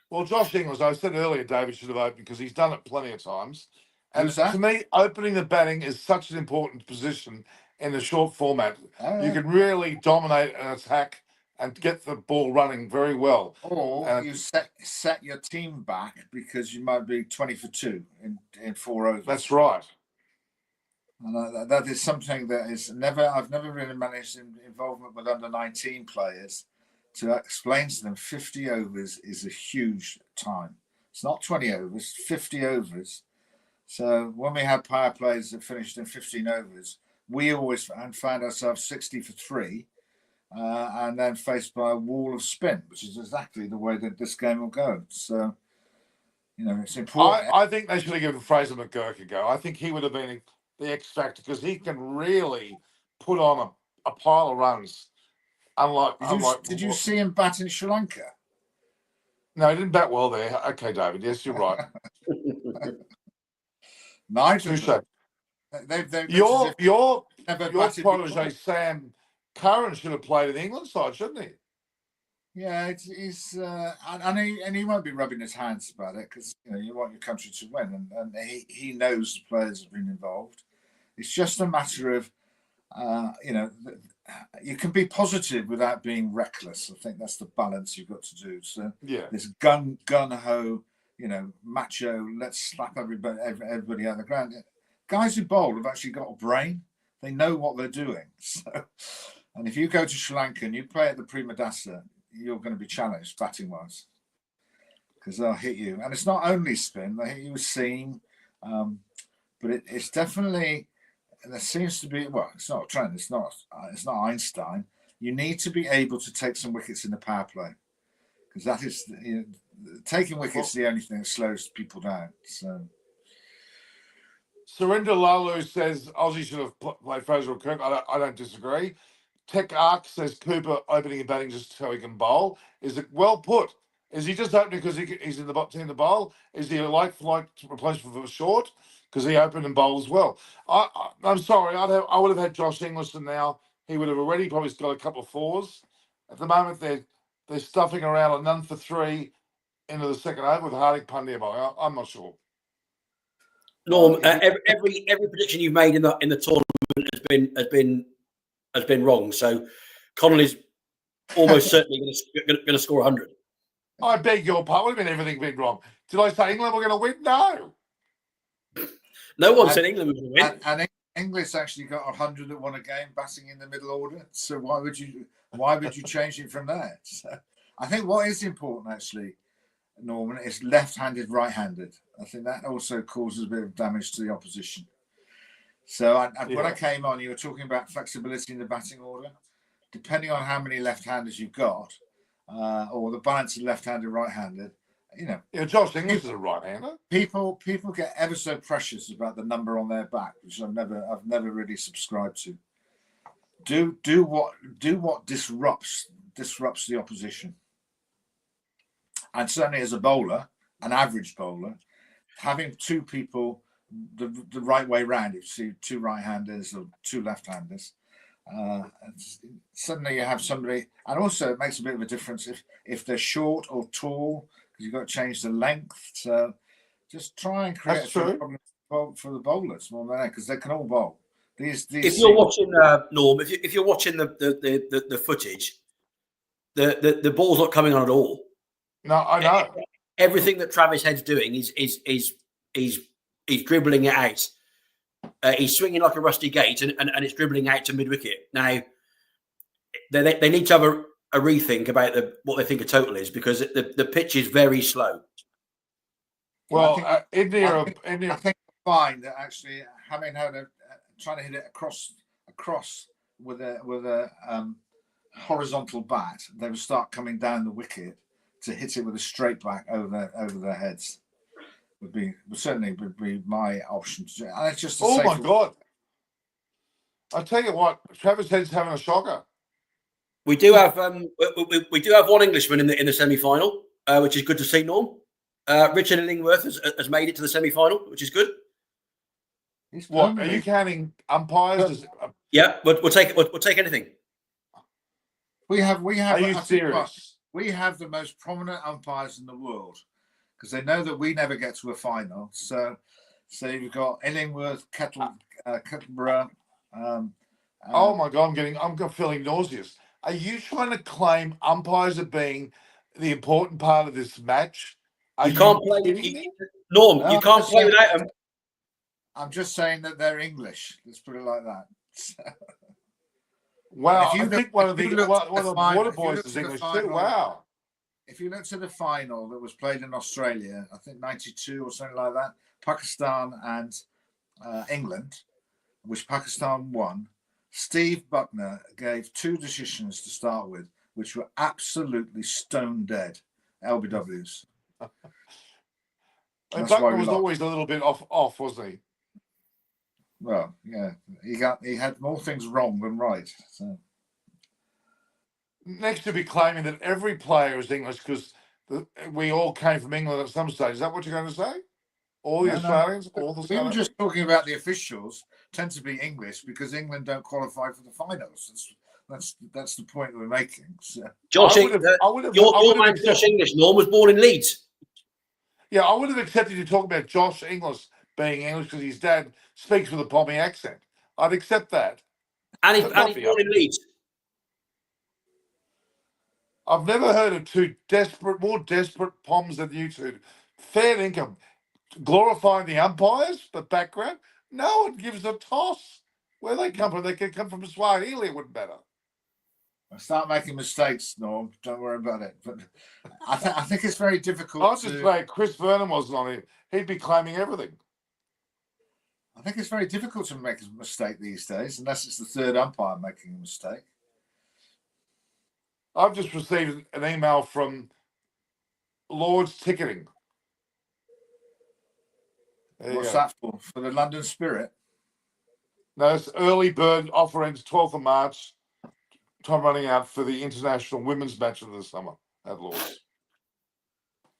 Well, Josh Inglis, I said earlier, David should have opened because he's done it plenty of times. And Who's that? to me, opening the batting is such an important position in the short format. You can really dominate an attack and get the ball running very well. Or you set your team back because you might be 20 for 2 in 4 overs. That's right. And that is something that is I've never really managed involvement with under 19 players, to explain to them 50 overs is a huge time. It's not 20 overs, 50 overs. So when we had power plays that finished in 15 overs, we always found ourselves 60 for 3, and then faced by a wall of spin, which is exactly the way that this game will go. So, you know, it's important. I think they should have given Fraser McGurk a go. I think he would have been the X factor because he can really put on a pile of runs. Did you see him bat in Sri Lanka? No, he didn't bat well there. Okay, David. Yes, you're right. Nigel, Touche. they've Your never batted protege before. Sam Curran should have played in the England side, shouldn't he? Yeah, he's and he won't be rubbing his hands about it because you know you want your country to win, and he knows the players have been involved. It's just a matter of you know you can be positive without being reckless. I think that's the balance you've got to do. So Yeah. this gun ho, you know, macho. Let's slap everybody out of the ground. Guys who bowl have actually got a brain. They know what they're doing. So, and if you go to Sri Lanka and you play at the Prima Dasa, you're going to be challenged batting wise because they'll hit you. And it's not only spin; they hit you with seam. But it's definitely there seems to be it's not a trend. It's not Einstein. You need to be able to take some wickets in the power play because that is taking wickets is the only thing that slows people down. So. Surinder Lalu says Aussie should have played Fraser Kirk. I don't disagree. Tech Arc says Cooper opening and batting just so he can bowl. Is it well put? Is he just opening because he's in the team to bowl? Is he a like replacement for Short because he opened and bowled as well? I'm sorry. I would have had Josh Ingliston now. He would have already probably got a couple of 4s. At the moment, they're stuffing around a none for 3 into the second over with Hardik Pandya bowling. I'm not sure. Norm, every prediction you've made in the tournament has been wrong. So Connolly's almost certainly going to score 100. I beg your pardon. What do you mean everything been wrong? Did I say England were going to win? No. No one said England was going to win. And Inglis actually got 100 that won a game batting in the middle order. So why would you change it from there? So I think what is important actually, Norman, is left-handed, right-handed. I think that also causes a bit of damage to the opposition. So when I came on, you were talking about flexibility in the batting order. Depending on how many left-handers you've got, or the balance of left-handed, right-handed, you know. Yeah, Josh Inglis is a right-hander. People get ever so precious about the number on their back, which I've never really subscribed to. Do what disrupts the opposition. And certainly as a bowler, an average bowler, having 2 people the right way round, if you see 2 right-handers or 2 left-handers, suddenly you have somebody, and also it makes a bit of a difference if they're short or tall, because you've got to change the length. So just try and create a problem for the bowlers more than that, because they can all bowl. If you're watching Norm, if you're watching the footage, the ball's not coming on at all. No, I know. Everything that Travis Head's doing is dribbling it out. He's swinging like a rusty gate, and it's dribbling out to mid wicket. Now they need to have a rethink about what they think a total is, because the pitch is very slow. Well, India, I think fine that actually having had trying to hit it across with a horizontal bat, they would start coming down the wicket to hit it with a straight back over their heads. Would certainly be my option to do. And it's just my God! I tell you what, Travis Head's having a shocker. We do have we do have one Englishman in the semi-final, which is good to see. Norm, Richard Illingworth has made it to the semi-final, which is good. What are you counting umpires? Yeah, we'll take anything. We have. Are you serious? We have the most prominent umpires in the world, because they know that we never get to a final. So you've got Illingworth, Kettleborough. Oh my God, I'm feeling nauseous. Are you trying to claim umpires are being the important part of this match? You can't play, Norm. You can't play without them. I'm just saying that they're English. Let's put it like that. Wow, if you I look- think one of if you the look at one of the final- water if you boys look is to the English too. final- Wow. If you look to the final that was played in Australia, I think 92 or something like that, Pakistan and England, which Pakistan won, Steve Buckner gave 2 decisions to start with, which were absolutely stone dead LBWs. And That's why Buckner we was lost. always a little bit off, wasn't he? Well, yeah, he had more things wrong than right. So Next, you'll be claiming that every player is English because we all came from England at some stage. Is that what you're going to say? All the No, no. Australians, all the we were South just talking about the officials tend to be English because England don't qualify for the finals. That's the point we're making. So, Josh, I would have your man Josh English, Norm, was born in Leeds. Yeah, I would have accepted you talking about Josh English being English because his dad speaks with a Pommy accent. I'd accept that. And he's But not born the in Leeds. I've never heard of more desperate Poms than you two. Fair income. Glorifying the umpires, the background. No one gives a toss. Where they come from, they could come from Swahili, it wouldn't matter. I start making mistakes, Norm. Don't worry about it. But I think it's very difficult. I'll just say Chris Vernon wasn't on it. He'd be claiming everything. I think it's very difficult to make a mistake these days, unless it's the third umpire making a mistake. I've just received an email from Lord's Ticketing. There you What's go. that for? For the London Spirit? No, it's early bird offer ends 12th of March. Time running out for the international women's match of the summer at Lord's.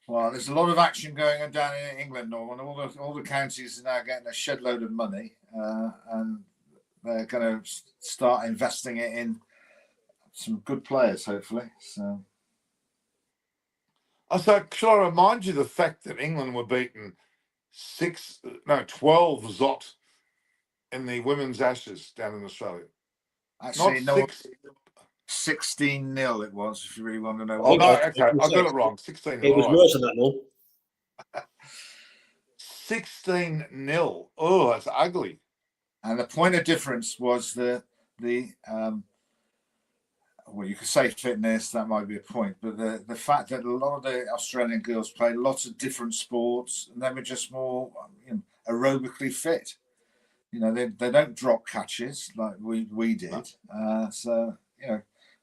Well, there's a lot of action going on down in England, Norman. All the counties are now getting a shed load of money, and they're going to start investing it in some good players, hopefully. So, Should I remind you the fact that England were beaten 12 Zot in the women's Ashes down in Australia? actually, Not no, 6. 16-0 it was, if you really want to know. Oh, Okay. no, okay. I got it wrong. 16. It was all right. worse than that, Norm. 16-0. Oh, that's ugly. And the point of difference was well, you could say fitness, that might be a point, but the fact that a lot of the Australian girls played lots of different sports and they were just more aerobically fit. They don't drop catches like we did. So,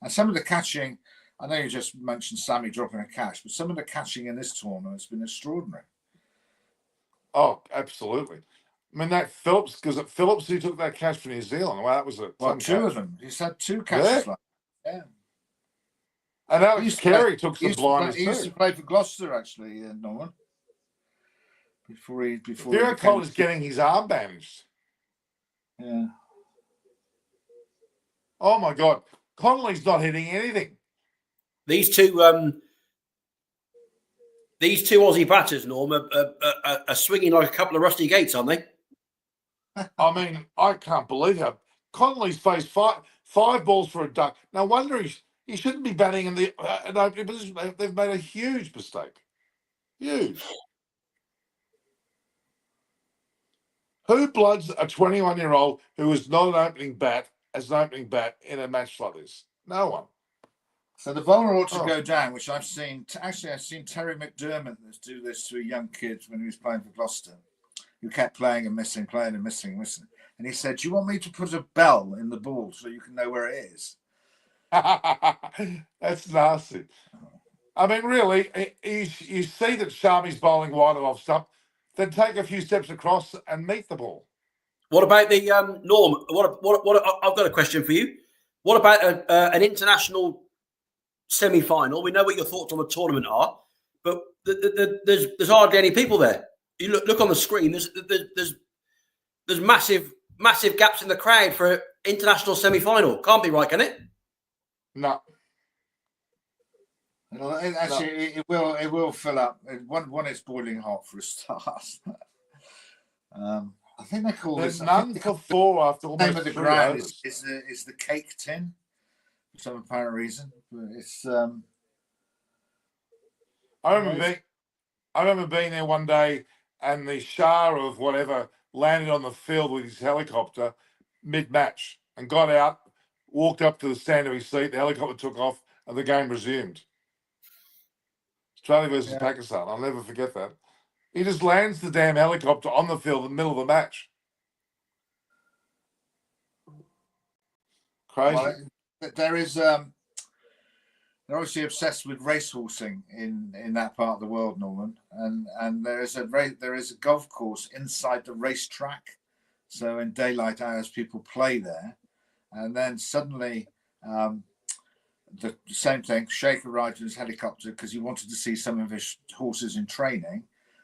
and some of the catching, I know you just mentioned Sammy dropping a catch, but some of the catching in this tournament has been extraordinary. Oh, absolutely. I mean, that Phillips, because at Phillips who took that catch for New Zealand. Well, that was a fun two catch. of them. He's had 2 catches. Yeah. Yeah. And Alex Carey took some blinders He used to too. play for Gloucester, actually, Norman. Before Vera Cole is getting his arm bandaged. Yeah. Oh my God. Connolly's not hitting anything. These two Aussie batters, Norm, are swinging like a couple of rusty gates, aren't they? I mean, I can't believe how Connolly's faced five balls for a duck. No wonder he shouldn't be batting in the an opening position. They've made a huge mistake. Huge. Who bloods a 21-year-old who is not an opening bat as an opening bat in a match like this? No one. So the bowler ought to go down, which I've seen. Actually, I've seen Terry McDermott do this to a young kid when he was playing for Gloucester, who kept playing and missing, playing and missing. And he said, "Do you want me to put a bell in the ball so you can know where it is?" That's nasty. I mean, really, you see that Sharmi's bowling wide and off stump, then take a few steps across and meet the ball. What about the Norm? What? I've got a question for you. What about an international semi-final? We know what your thoughts on the tournament are, but there's hardly any people there. You look on the screen. There's massive gaps in the crowd for an international semi-final. Can't be right, can it? No. Well, it will fill up. One, it's boiling hot for a start. I think they call There's this. none for 4 after The name almost of the 3 ground overs. is the cake tin for some apparent reason. But it's I remember being there one day, and the Shah of whatever landed on the field with his helicopter mid-match and got out, walked up to the stand of his seat, the helicopter took off, and the game resumed. Australia versus Pakistan. I'll never forget that. He just lands the damn helicopter on the field in the middle of the match. Crazy. Well, there is. They're obviously obsessed with racehorsing in that part of the world, Norman, and there is a golf course inside the racetrack. So in daylight hours, people play there, and then suddenly the same thing. Sheikh arrived in his helicopter because he wanted to see some of his horses in training.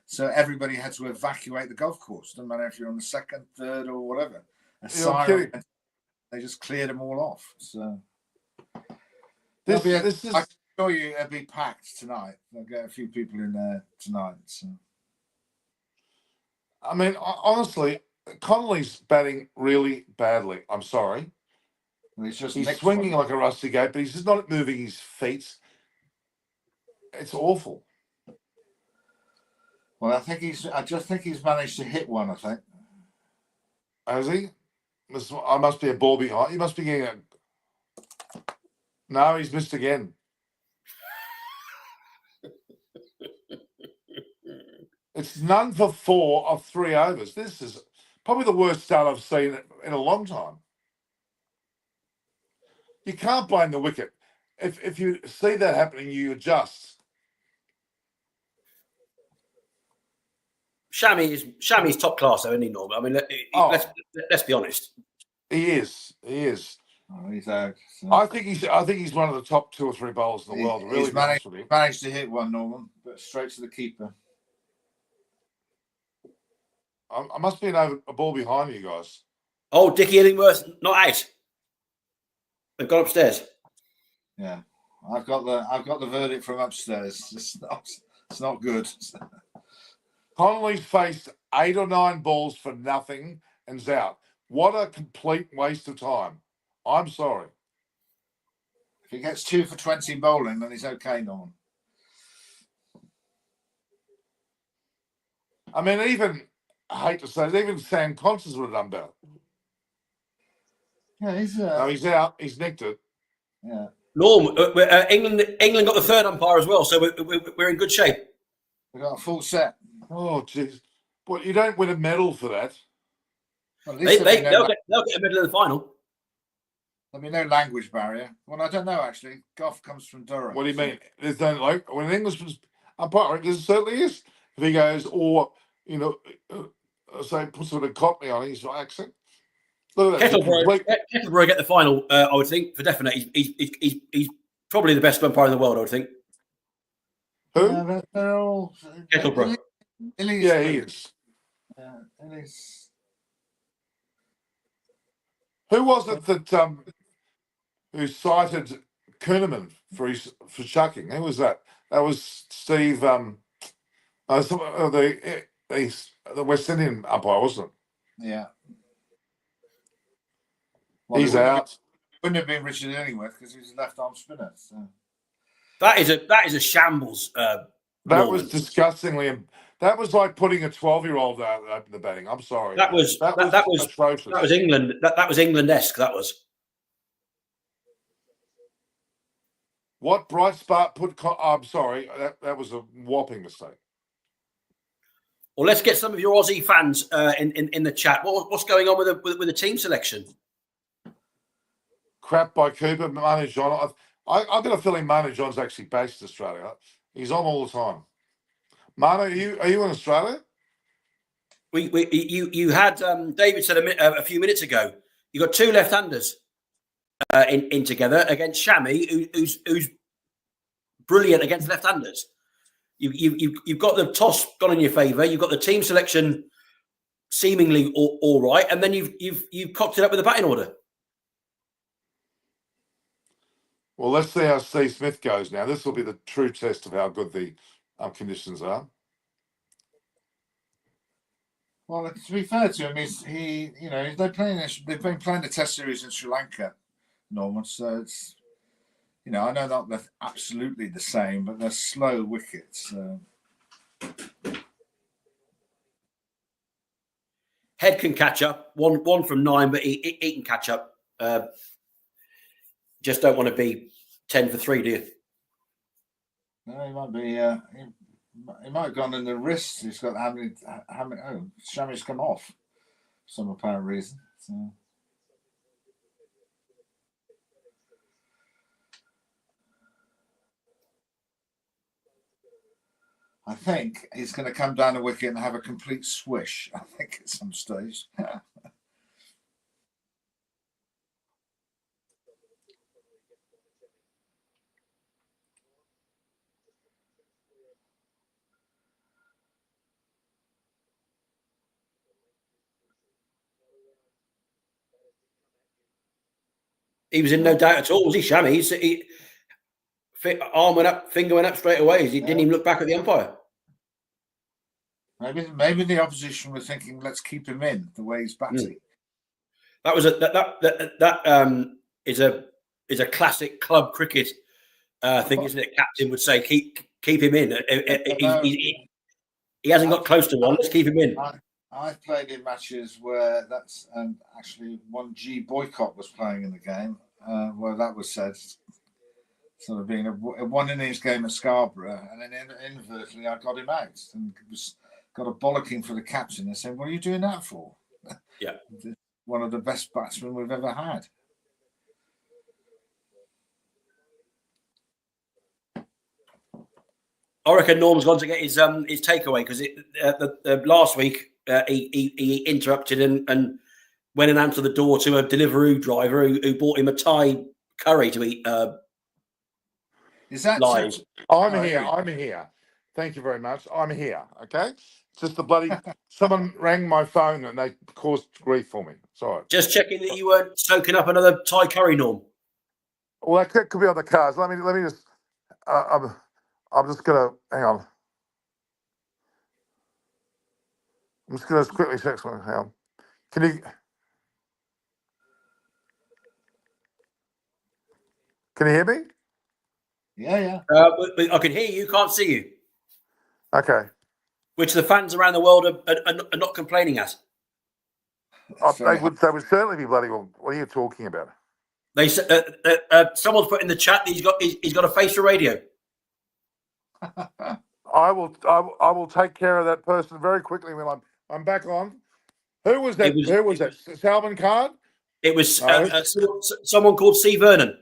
So everybody had to evacuate the golf course. Doesn't matter if you're on the second, third, or whatever. Siren, they just cleared them all off. So this is. I can assure you, it'll be packed tonight. They'll get a few people in there tonight. So. I mean, honestly, Connolly's batting really badly. I'm sorry. He's swinging like a rusty gate, but he's just not moving his feet. It's awful. Well, I just think he's managed to hit one. I think. Has he? I must be a ball behind. He must be getting a. No, he's missed again. It's none for 4 of 3 overs. This is probably the worst start I've seen in a long time. You can't blame the wicket. If you see that happening, you adjust. Shami's top class, though, isn't he, Norman? I mean, let's be honest. He is. He is. Oh, he's out. So. I think he's one of the top 2 or 3 bowlers in the world. Really, managed to hit one, Norman, but straight to the keeper. I must be a ball behind you guys. Oh, Dickie Illingworth not out. They've gone upstairs. Yeah, I've got the verdict from upstairs. It's not good. Connolly's faced 8 or 9 balls for nothing and's out. What a complete waste of time. I'm sorry. If he gets 2 for 20 bowling, then he's okay, Norman. I mean, I hate to say it, even Sam Constance would have done better. Yeah, he's out. He's nicked it. Yeah. Norm, England got the third umpire as well, so we're in good shape. We've got a full set. Oh, jeez. But you don't win a medal for that. Well, they'll get a medal in the final. There'll be no language barrier. Well, I don't know, actually. Gough comes from Durham. What do you mean? There's no, like, when an Englishman's umpire, there certainly is. If he goes, or, say, puts a bit of Cockney on his accent. Look at that. Kettleborough get the final, I would think, for definite. He's probably the best umpire in the world, I would think. Who? They're all Kettleborough. Yeah, he is. Who was it that who cited Kuhneman for chucking? Who was that? That was Steve. The West Indian umpire, wasn't it? Yeah. Well, he's out. Wouldn't have been Richard Illingworth because he's a left-arm spinner. So. That is a shambles. That was disgustingly. That was like putting a 12-year-old out in the batting. I'm sorry. That was atrocious. That was England. That was England-esque. That was. What Bright Spark put? I'm sorry. That was a whopping mistake. Well, let's get some of your Aussie fans in the chat. What's going on with the team selection? Crap by Cooper, Manu John. I've got a feeling Manu John's actually based in Australia. He's on all the time. Manu, are you in Australia? You had David said a few minutes ago. You got 2 left-handers in together against Shami, who's brilliant against left-handers. You've got the toss gone in your favour. You've got the team selection seemingly all right, and then you've cocked it up with the batting order. Well, let's see how Steve Smith goes now. This will be the true test of how good the conditions are. Well, to be fair to him, they've been playing the Test series in Sri Lanka, Norman. So it's, I know not they're absolutely the same, but they're slow wickets. So. Head can catch up. One from 9, but he can catch up. just don't want to be 10 for 3, do you? No, he might be. He might have gone in the wrist. He's got how many? Oh, Shami's come off for some apparent reason. So. I think he's going to come down the wicket and have a complete swish. I think at some stage. He was in no doubt at all, was he, Shami? Arm went up, finger went up straight away. He didn't even look back at the umpire. Maybe the opposition were thinking, let's keep him in the way he's batting. That was is a classic club cricket thing, isn't it? Captain would say, keep him in. He hasn't got close to one. Let's keep him in. I've played in matches where that's actually 1G Boycott was playing in the game, where that was said, sort of being a one innings game at Scarborough, and then inadvertently I got him out and got a bollocking for the captain and said, "What are you doing that for?" Yeah, one of the best batsmen we've ever had. I reckon Norm's gone to get his takeaway because last week he interrupted and went and answered the door to a Deliveroo driver who bought him a Thai curry to eat. Is that live? I'm here. Thank you very much. I'm here. Okay. Just the bloody someone rang my phone and they caused grief for me. Sorry. Just checking that you weren't soaking up another Thai curry, Norm. Well, that could be on the cards. Let me just. I'm just gonna hang on. I'm just gonna quickly check something. Hang on. Can you hear me? Yeah. I can hear you. Can't see you. Okay. Which the fans around the world are not complaining at. They would certainly be bloody well. What are you talking about? They said someone's put in the chat that he's got a face for radio. I will take care of that person very quickly when I'm back on. Who was that? Who was that? Salman Khan? It was someone called C. Vernon.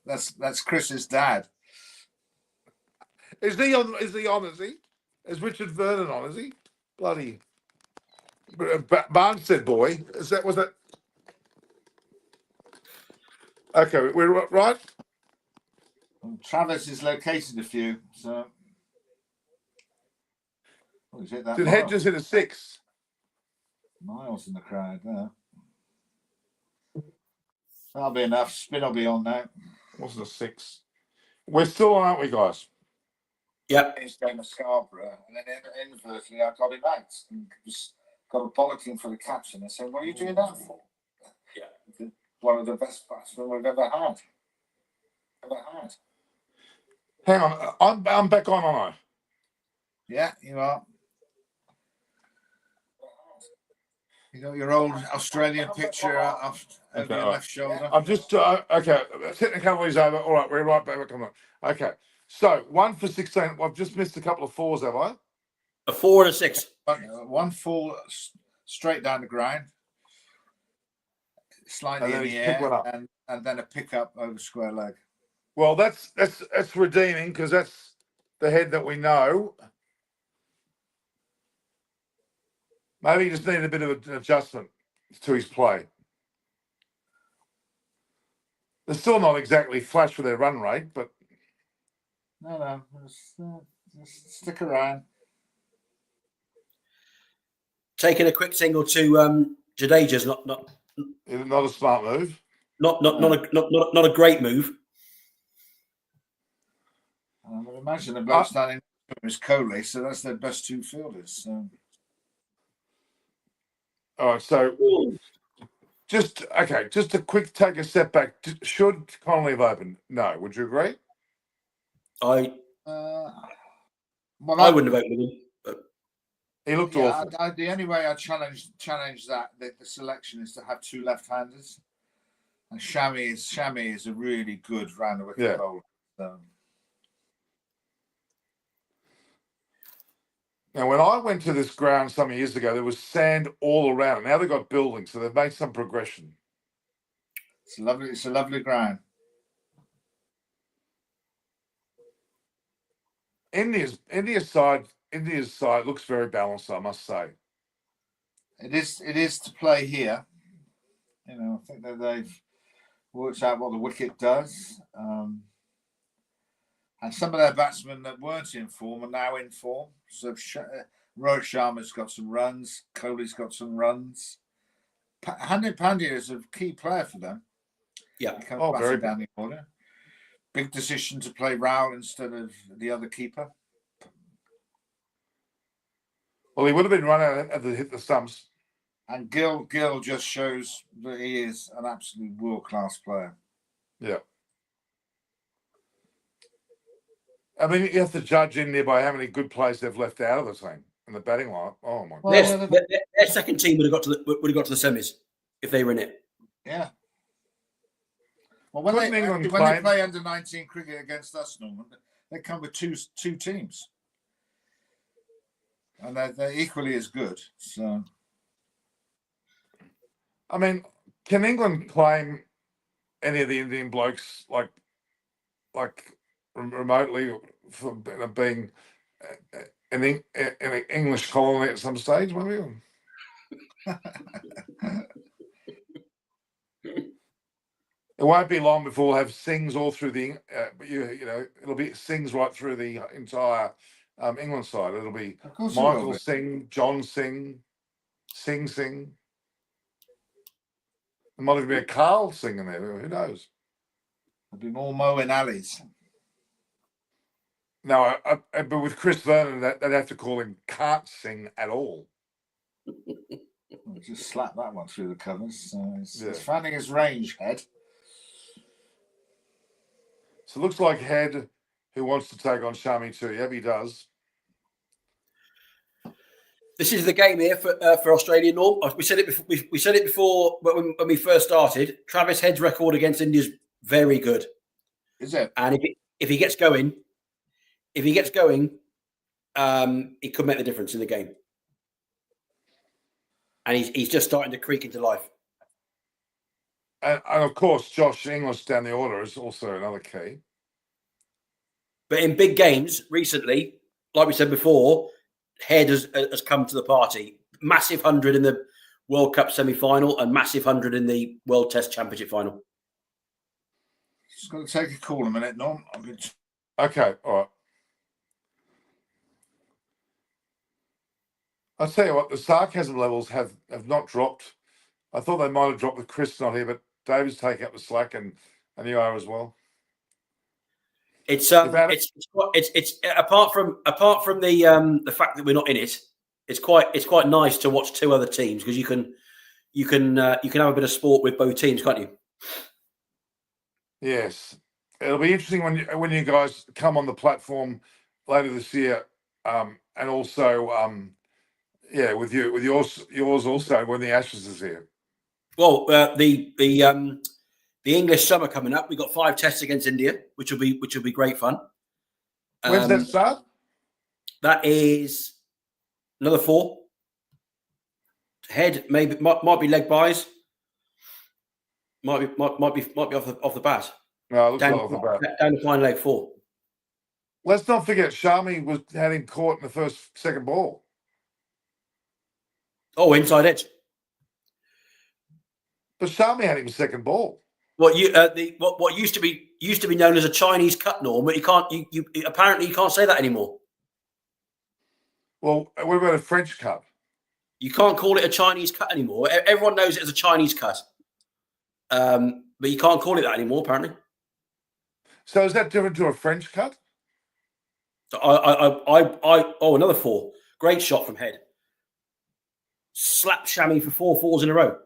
That's Chris's dad. Is he on? Is he? Is Richard Vernon on? Is he? Bloody Barnstead boy. Was that? Okay, we're right. Travis has located a few, so. Did Hedges hit a 6? Miles in the crowd there. That'll be enough. Spin will be on now. Wasn't a 6. We're still on, aren't we, guys? Yep. He's going to Scarborough, and then inadvertently I got him out and just got a bollocking for the captain. I said, "What are you doing that for?" Yeah. One of the best batsmen we've ever had. Hang on, I'm back on, aren't I? Yeah, you are. You got your old Australian picture over your left shoulder. I'm just okay. Technicality's over. All right, we're right back. Come on. Okay, so 1 for 16. I've just missed a couple of 4s, have I? A 4 and a 6. 1 fall straight down the ground, slightly in the air, and then a pick up over square leg. Well, that's redeeming because that's the head that we know. Maybe he just needed a bit of an adjustment to his play. They're still not exactly flash for their run rate, but no, just stick around. Taking a quick single to Jadeja's not a smart move. Not a great move. I would imagine the bloke standing is Coley, so that's their best 2 fielders. So. All right, so just a quick take a step back. Should Connolly have opened? No, would you agree? I wouldn't have opened him. But he looked awful. The only way I challenge that the selection is to have 2 left-handers, And Shami is a really good round the wicket Yeah. bowler. So. Now, when I went to this ground some years ago, there was sand all around. Now they've got buildings, so they've made some progression. It's a lovely ground. India's side looks very balanced, I must say. It is to play here. You know, I think that they've worked out what the wicket does. And some of their batsmen that weren't in form are now in form. So Rohit Sharma's got some runs. Kohli's got some runs. Hardik Pandya is a key player for them. Yeah. He comes Oh, batting very down the order. Big decision to play Rahul instead of the other keeper. Well, he would have been run out at the hit the stumps. And Gill just shows that he is an absolute world-class player. Yeah. I mean, you have to judge India by how many good players they've left out of the team in the batting line. Oh my Well, god! Their second team would have got to the semis if they were in it. Yeah. Well, when Couldn't they England play under 19 cricket against us, Norman, they come with two teams, and they're equally as good. So, I mean, can England claim any of the Indian blokes like remotely for being an English colony at some stage? Maybe. It won't be long before we'll have Singhs all through the, you know, it'll be Singhs right through the entire England side. It'll be of course, Michael Singh, John Singh, Singh. There might even be a Carl Singh in there. Who knows? there'll be more Mo in alleys. No, but with Chris Vernon, they'd have to call him Can't Sing at all. We'll just slap that one through the covers. So it's Yeah. finding his range, Head. So it looks like Head, who wants to take on Shami too. Yep, he does. This is the game here for Australia. Norm, we said it before. We said it before when we first started. Travis Head's record against India is very good, Is it? and if he gets going, he could make the difference in the game. And he's just starting to creak into life. And of course, Josh Inglis down the order is also another key. But in big games recently, like we said before, Head has come to the party. Massive 100 in the World Cup semi-final and massive 100 in the World Test Championship final. Just got to take a call a minute, Norm. Okay, all right. I'll tell you what, the sarcasm levels have not dropped. I thought they might have dropped with Chris not here, but David's taking up the slack and you are as well. It's apart from the fact that we're not in it. It's quite nice to watch two other teams because you can have a bit of sport with both teams, can't you? Yes, it'll be interesting when you guys come on the platform later this year, and also with yours also when the Ashes is here. Well, the English summer coming up, we've got 5 tests against India, which will be great fun. When's that start? That is another 4. Head maybe might be leg buys. Might be off the bat. No, it looks like off the bat. Down the fine leg 4. Let's not forget Shami had him caught in the second ball. Oh, inside edge. But Shami had him second ball. What used to be known as a Chinese cut, Norm, but you apparently you can't say that anymore. Well, what about a French cut? You can't call it a Chinese cut anymore. Everyone knows it as a Chinese cut, but you can't call it that anymore. Apparently. So is that different to a French cut? So another 4. Great shot from Head. Slap Shami for 4 4s in a row.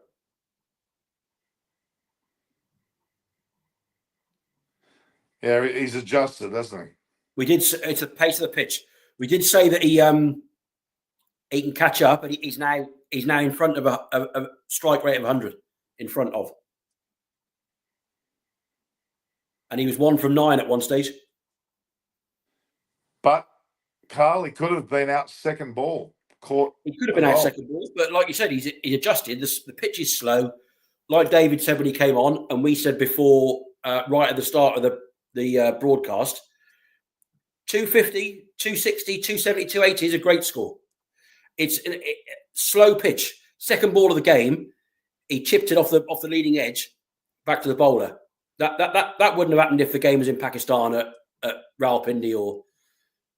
Yeah, he's adjusted, hasn't he? It's the pace of the pitch. We did say that he can catch up, and he's now in front of a strike rate of 100 in front of. and he was 1 from 9 at one stage. But Carl, he could have been out second ball. Caught. He could have been out second ball, but like you said, he adjusted. The pitch is slow. Like David said when he came on, and we said before, right at the start of the broadcast, 250, 260, 270, 280 is a great score. It's a slow pitch. Second ball of the game, he chipped it off the leading edge back to the bowler. That wouldn't have happened if the game was in Pakistan at Rawalpindi or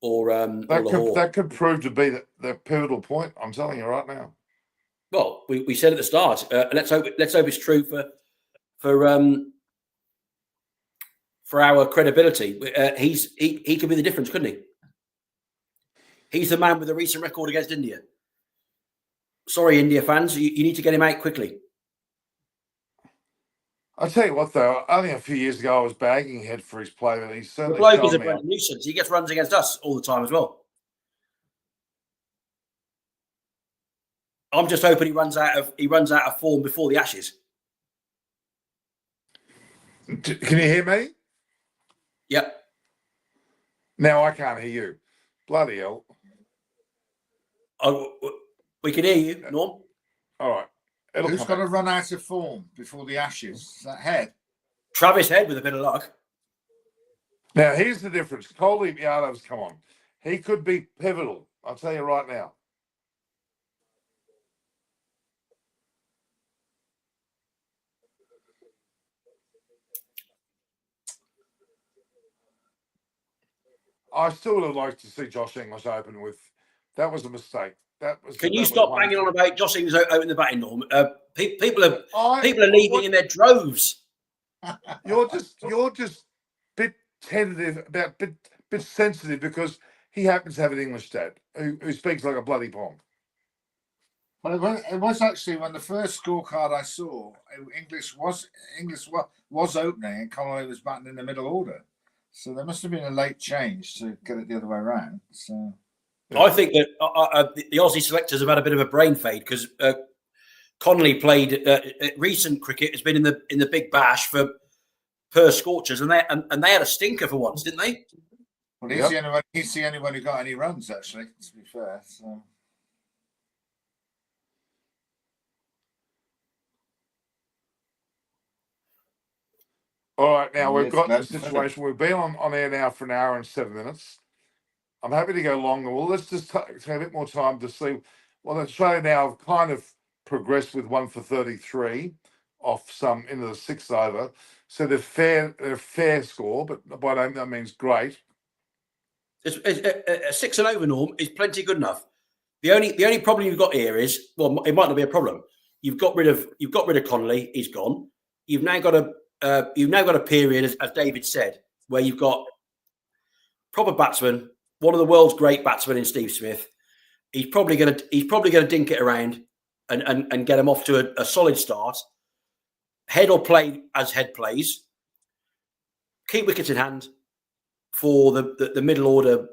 Lahore. That could prove to be the pivotal point. I'm telling you right now. Well, we said at the start. Let's hope it's true for our credibility. He could be the difference, couldn't he? He's the man with the recent record against India. Sorry, India fans, you need to get him out quickly. I'll tell you what, though, only a few years ago I was bagging Head for his play, but he's certainly The bloke is a shown me. nuisance. He gets runs against us all the time as well. I'm just hoping he runs out of form before the Ashes. Can you hear me? Yep. Now I can't hear you. Bloody hell. We can hear you, Norm. All right. Who's got to run out of form before the Ashes? Is that Head? Travis Head with a bit of luck. Now, here's the difference. Kuldeep Yadav's come on. He could be pivotal. I'll tell you right now. I still would have liked to see Josh Inglis open with. That was a mistake. Can you stop banging on about Josh Inglis opening the batting, Norm? People are leaving in their droves. You're just bit tentative about bit sensitive because he happens to have an English dad who speaks like a bloody pong. Well, it was actually when the first scorecard I saw, English was opening and Connolly was batting in the middle order. So there must have been a late change to get it the other way around. So I think that the Aussie selectors have had a bit of a brain fade because Connolly played recent cricket has been in the Big Bash for Perth Scorchers, and they had a stinker for once, didn't they? Well, he's the only one who got any runs, actually. To be fair, so. All right, now we've got the situation. We've been on air now for an hour and 7 minutes. I'm happy to go longer. Well, let's just take a bit more time to see. Well, Australia now have kind of progressed with 1 for 33 off some into the sixth over. So they're fair score, but by that means great. A 6 and over, Norm, is plenty good enough. The only problem you've got here is, well, it might not be a problem. You've got rid of Connolly. He's gone. You've now got a period, as David said, where you've got proper batsman, one of the world's great batsmen in Steve Smith. He's probably going to dink it around and get him off to a solid start. Head will play as Head plays. Keep wickets in hand for the middle order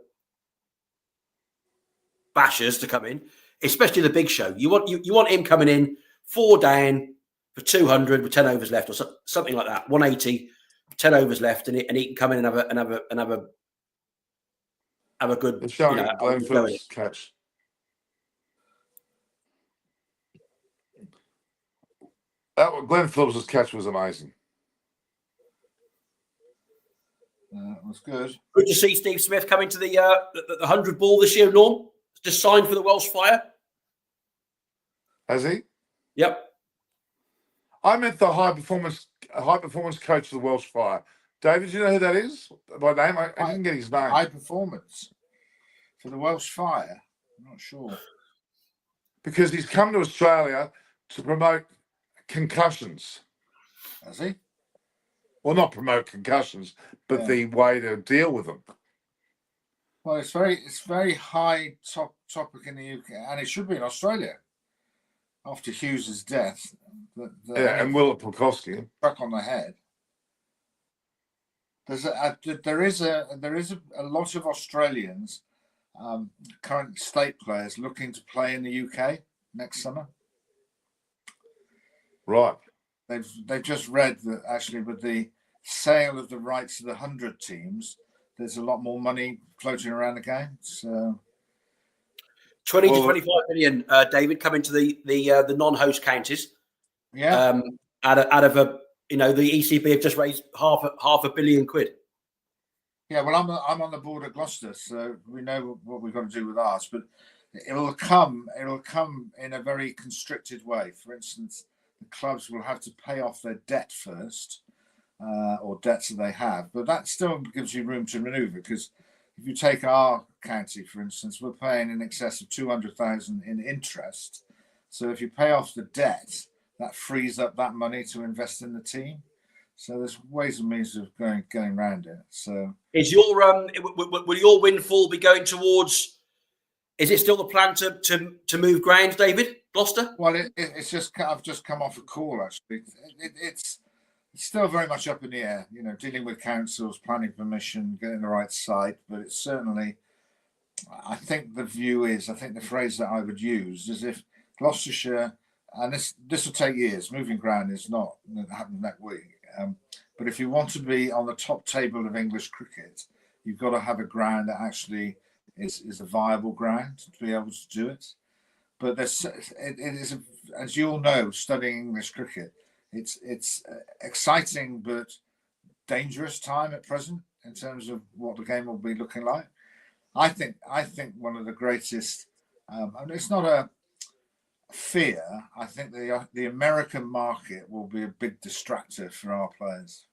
bashers to come in, especially the big show. You want him coming in 4 down for 200 with 10 overs left, or something like that. 180, 10 overs left, and he can come in and have a good. It's showing Glenn Phillips' catch. Glenn Phillips' catch was amazing. That was good. Good to see Steve Smith coming to the 100 ball this year, Norm. Just signed for the Welsh Fire. Has he? Yep. I meant the high performance coach of the Welsh Fire. David, do you know who that is by name? I didn't get his name. High performance for the Welsh Fire. I'm not sure. Because he's come to Australia to promote concussions. Has he? Well, not promote concussions, but the way to deal with them. Well, it's very high topic in the UK, and it should be in Australia. After Hughes's death, and Willett Pulkowski struck on the head. There is a lot of Australians, current state players, looking to play in the UK next summer. Right. They've just read that actually with the sale of the rights to the 100 teams, there's a lot more money floating around the game. So 20 to Well, 25 million, David, coming to the non-host counties. yeah, Out of a, the ECB have just raised half a billion quid. yeah. Well, I'm on the board at Gloucester, so we know what we've got to do with ours. But it'll come in a very constricted way. For instance, the clubs will have to pay off their debt first, or debts that they have. But that still gives you room to manoeuvre, because if you take our county, for instance, we're paying in excess of 200,000 in interest. So if you pay off the debt, that frees up that money to invest in the team. So there's ways and means of going around it. So is your will your windfall be going towards? Is it still the plan to move grounds, David? Gloucester? Well, it's just, I've just come off a call actually. It's still very much up in the air. Dealing with councils, planning permission, getting the right site. But it's certainly, I think the phrase that I would use is, if Gloucestershire, and this will take years. Moving ground is not happening that week. But if you want to be on the top table of English cricket, you've got to have a ground that actually is a viable ground to be able to do it. But it is, as you all know, studying English cricket, it's exciting but dangerous time at present in terms of what the game will be looking like. I think one of the greatest, and it's not a fear. I think the American market will be a big distractor for our players,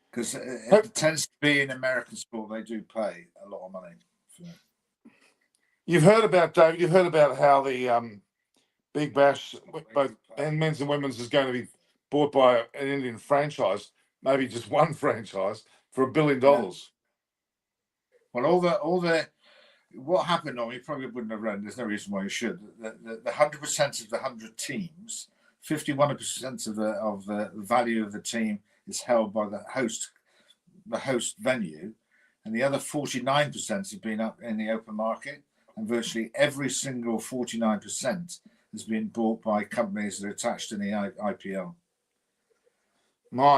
because it tends to be in American sport, they do pay a lot of money for it. You've heard about, David, how the Big Bash, both men's and women's, is going to be bought by an Indian franchise, maybe just one franchise, for $1 billion. Yeah. Well, all the what happened, you probably wouldn't have read, there's no reason why you should. The 100% of the 100 teams, 51% of the value of the team is held by the host venue, and the other 49% have been up in the open market, and virtually every single 49% has been bought by companies that are attached in the IPL.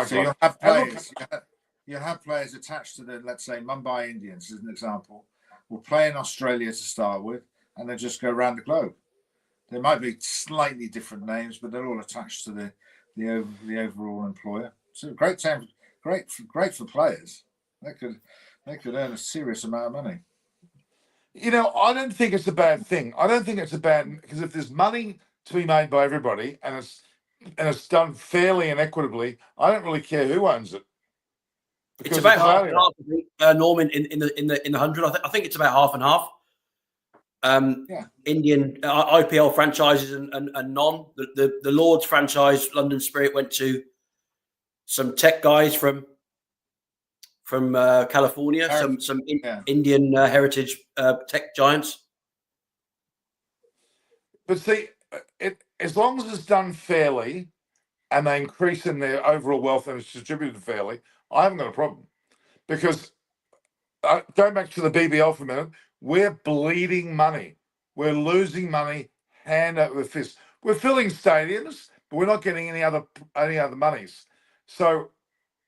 So you'll have players. You'll have players attached to the, let's say, Mumbai Indians, as an example, will play in Australia to start with, and then just go around the globe. There might be slightly different names, but they're all attached to the overall employer. So great for players. They could earn a serious amount of money. I don't think it's a bad thing. I don't think it's a bad, because if there's money to be made by everybody and it's done fairly and equitably, I don't really care who owns it. It's about half and half, Norman, in the 100. I think it's about half and half. Indian IPL franchises and non. The Lords franchise, London Spirit, went to some tech guys from California, some Indian heritage tech giants. But see, as long as it's done fairly and they increase in their overall wealth and it's distributed fairly, I haven't got a problem. Because going back to the BBL for a minute, we're bleeding money. We're losing money hand over fist. We're filling stadiums, but we're not getting any other monies. So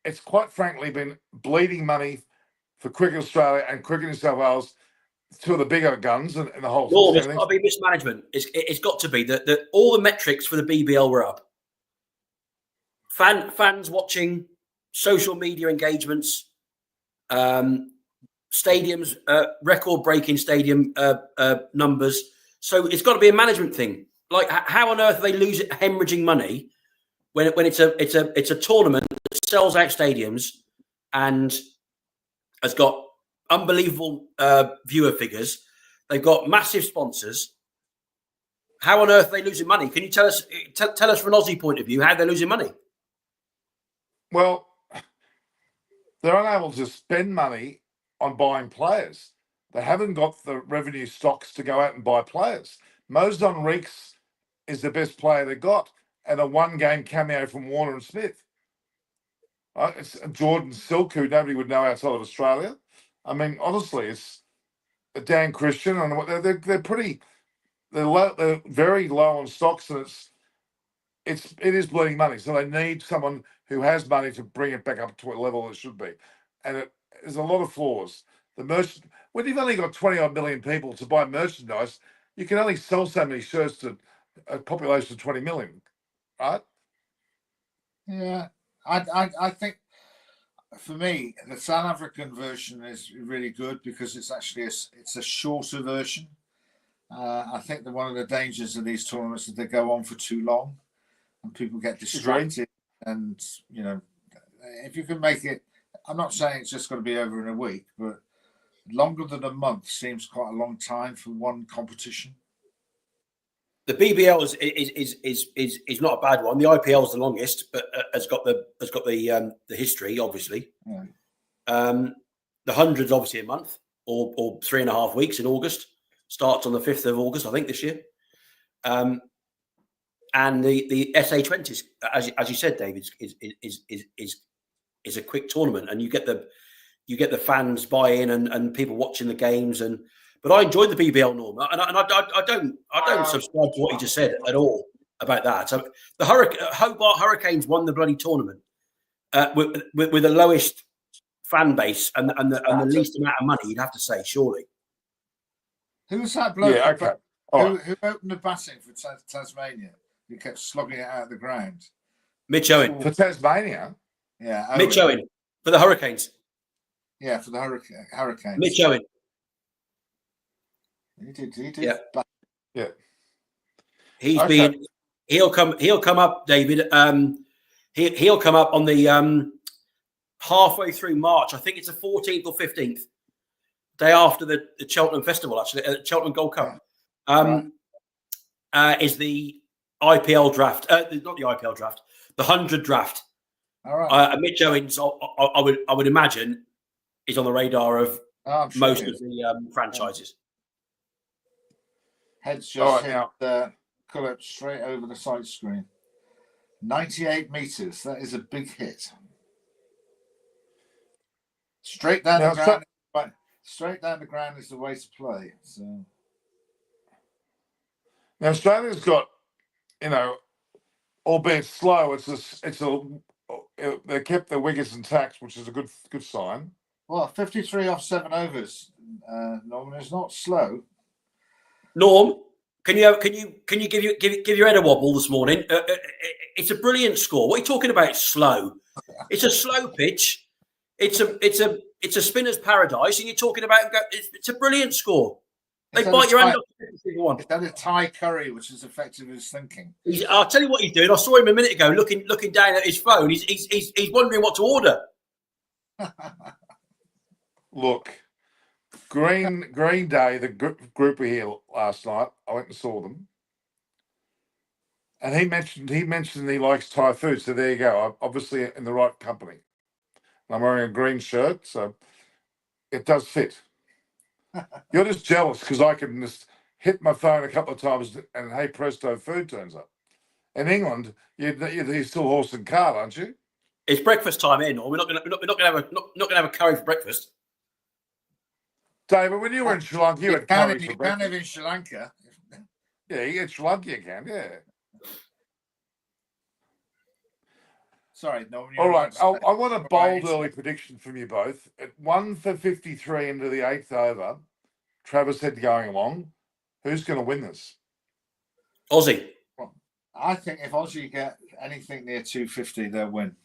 it's quite frankly been bleeding money for Cricket Australia and Cricket New South Wales, two of the bigger guns in the whole. No, it's got to be mismanagement. It's got to be that all the metrics for the BBL were up. Fans watching, social media engagements, stadiums, record-breaking stadium numbers. So it's got to be a management thing. Like, how on earth are they hemorrhaging money when it's a tournament that sells out stadiums and has got unbelievable viewer figures? They've got massive sponsors. How on earth are they losing money? Can you tell us from an Aussie point of view how they're losing money? Well, they're unable to spend money on buying players. They haven't got the revenue stocks to go out and buy players. Mozon Reeks is the best player they got, and a one-game cameo from Warner and Smith. It's Jordan Silk, who nobody would know outside of Australia. I mean, honestly, it's Dan Christian, and they're very low on stocks, and it is bleeding money. So they need someone who has money to bring it back up to a level it should be. And there's a lot of flaws. When you've only got 20 odd million people to buy merchandise, you can only sell so many shirts to a population of 20 million, right? Yeah, I think for me the South African version is really good because it's actually it's a shorter version. I think that one of the dangers of these tournaments is they go on for too long, and people get distracted. And you know, if you can make it, I'm not saying it's just going to be over in a week, but longer than a month seems quite a long time for one competition. The BBL is not a bad one. The IPL is the longest, but has got the history, obviously. Yeah. The 100's obviously a month or 3.5 weeks in August. Starts on the 5th of August, I think, this year. And the SA20s, as you said, David, is a quick tournament, and you get the fans buy in and people watching the games. But I enjoyed the BBL, Norm, and I don't subscribe to what you just said at all about that. So the Hobart Hurricanes won the bloody tournament with the lowest fan base and the least amount of money. You'd have to say, surely. Who was that bloke? Yeah, okay. Who opened the batting for Tasmania? Who kept slogging it out of the ground? Mitch Owen. For Tasmania? Yeah, Mitch Owen for the Hurricanes. Yeah, for the Hurricanes. Mitch Owen. He did. Yeah. Yeah. He's been. He'll come up, David. He'll come up on the halfway through March. I think it's the 14th or 15th, day after the Cheltenham Festival, actually, Cheltenham Gold Cup. Is the IPL draft? Not the IPL draft. The 100 draft. All right. Mitch Owens, I would imagine, is on the radar of most of the franchises. Heads just hit the Cullet straight over the side screen. 98 meters. That is a big hit. Straight down the ground. Straight down the ground is the way to play. So now Australia's got, albeit slow, they kept their wickets intact, which is a good sign. Well, 53 off 7 overs, Norman, is not slow. Norm, can you give your head a wobble this morning? It's a brilliant score. What are you talking about? Slow. It's a slow pitch. It's a spinner's paradise, and you're talking about it's a brilliant score. They bite your hand off every single one. Is that a Ty Curry, which is effective as thinking? I'll tell you what he's doing. I saw him a minute ago looking down at his phone. He's wondering what to order. Look, Green Day, the group were here last night. I went and saw them, and he mentioned he likes Thai food. So there you go. I'm obviously in the right company. I'm wearing a green shirt, so it does fit. You're just jealous because I can just hit my phone a couple of times and hey presto, food turns up. In England, you're still horse and cart, aren't you? It's breakfast time in, or we're not gonna have a curry for breakfast. David, when you were in Sri Lanka, you had curry for breakfast. You can have in Sri Lanka. Yeah, you get Sri Lanka, you can, yeah. Sorry, no. All right, I want a bold early prediction from you both. At 1 for 53 into the 8th over, Travis Head going along. Who's going to win this? Aussie. Well, I think if Aussie get anything near 250, they'll win.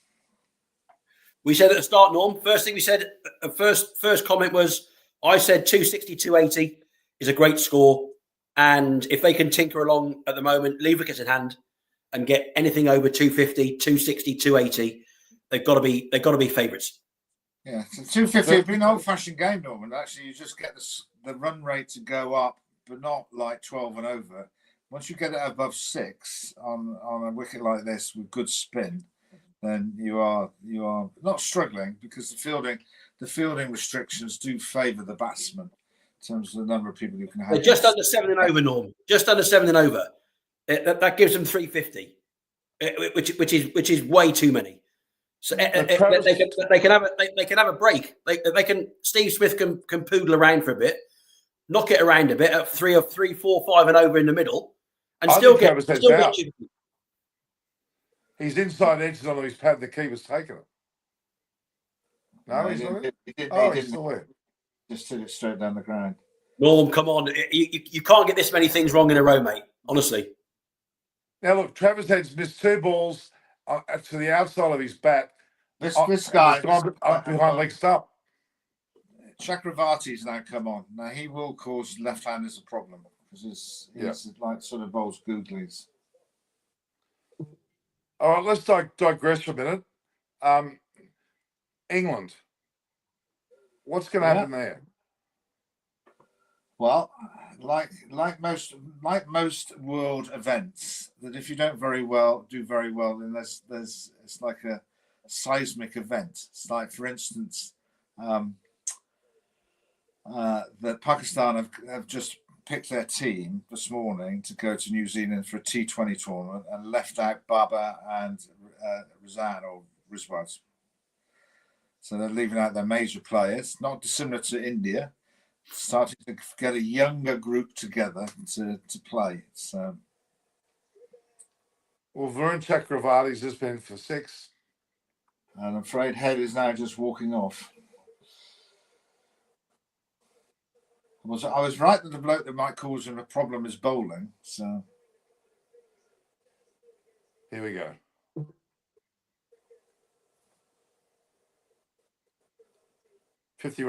We said at the start, Norm. First thing we said, first comment was, I said 260, 280 is a great score, and if they can tinker along at the moment, leave wickets in hand, and get anything over 250, 260, 280, they've got to be favourites. Yeah, so 250 has been an old-fashioned game, Norman. Actually, you just get the run rate to go up, but not like 12 and over. Once you get it above 6 on a wicket like this with good spin, then you are not struggling because the fielding restrictions do favour the batsman in terms of the number of people you can have. They're just under 7 and over, Norm. Just under 7 and over. That gives them 350, which is way too many. So they can have a break. Steve Smith can poodle around for a bit, knock it around a bit at 3, 4, 5 and over in the middle, and still get. He's inside edges on him. He's pad. The keeper's taken it. No, he's not. Oh, he's still there. Just hit it straight down the ground. Norm, come on. You can't get this many things wrong in a row, mate. Honestly. Now look, Travis Head's missed 2 balls to the outside of his bat. This guy behind leg stump. Chakravarti's now come on. Now he will cause left-handers a problem because he's like sort of bowls googlies. All right, let's digress for a minute. England. What's going to happen there? Well, like most world events, that if you do very well, then there's it's like a seismic event. It's like, for instance, that Pakistan have just picked their team this morning to go to New Zealand for a T20 tournament and left out Baba and Rizwan. So they're leaving out their major players, not dissimilar to India, starting to get a younger group together to play. So, well, Varun Chakravarti's just been for 6. And I'm afraid Head is now just walking off. I was right that the bloke that might cause him a problem is bowling. So here we go. $50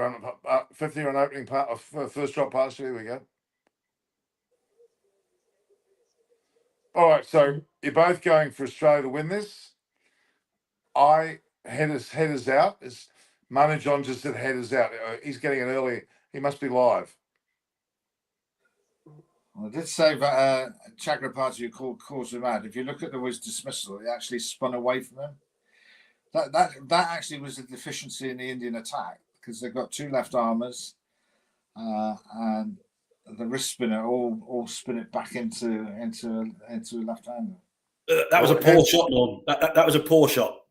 run opening part of first drop pass. Here we go. All right, so you're both going for Australia to win this. Headers out. Manu John just said headers out. He's getting it early. He must be live. Well, I did say that Chakravarti caused him out. If you look at the Wiz dismissal, he actually spun away from him. That actually was a deficiency in the Indian attack, because they've got 2 left armers and the wrist spinner all spin it back into a left hander. That was a poor shot, Norm. That was a poor shot.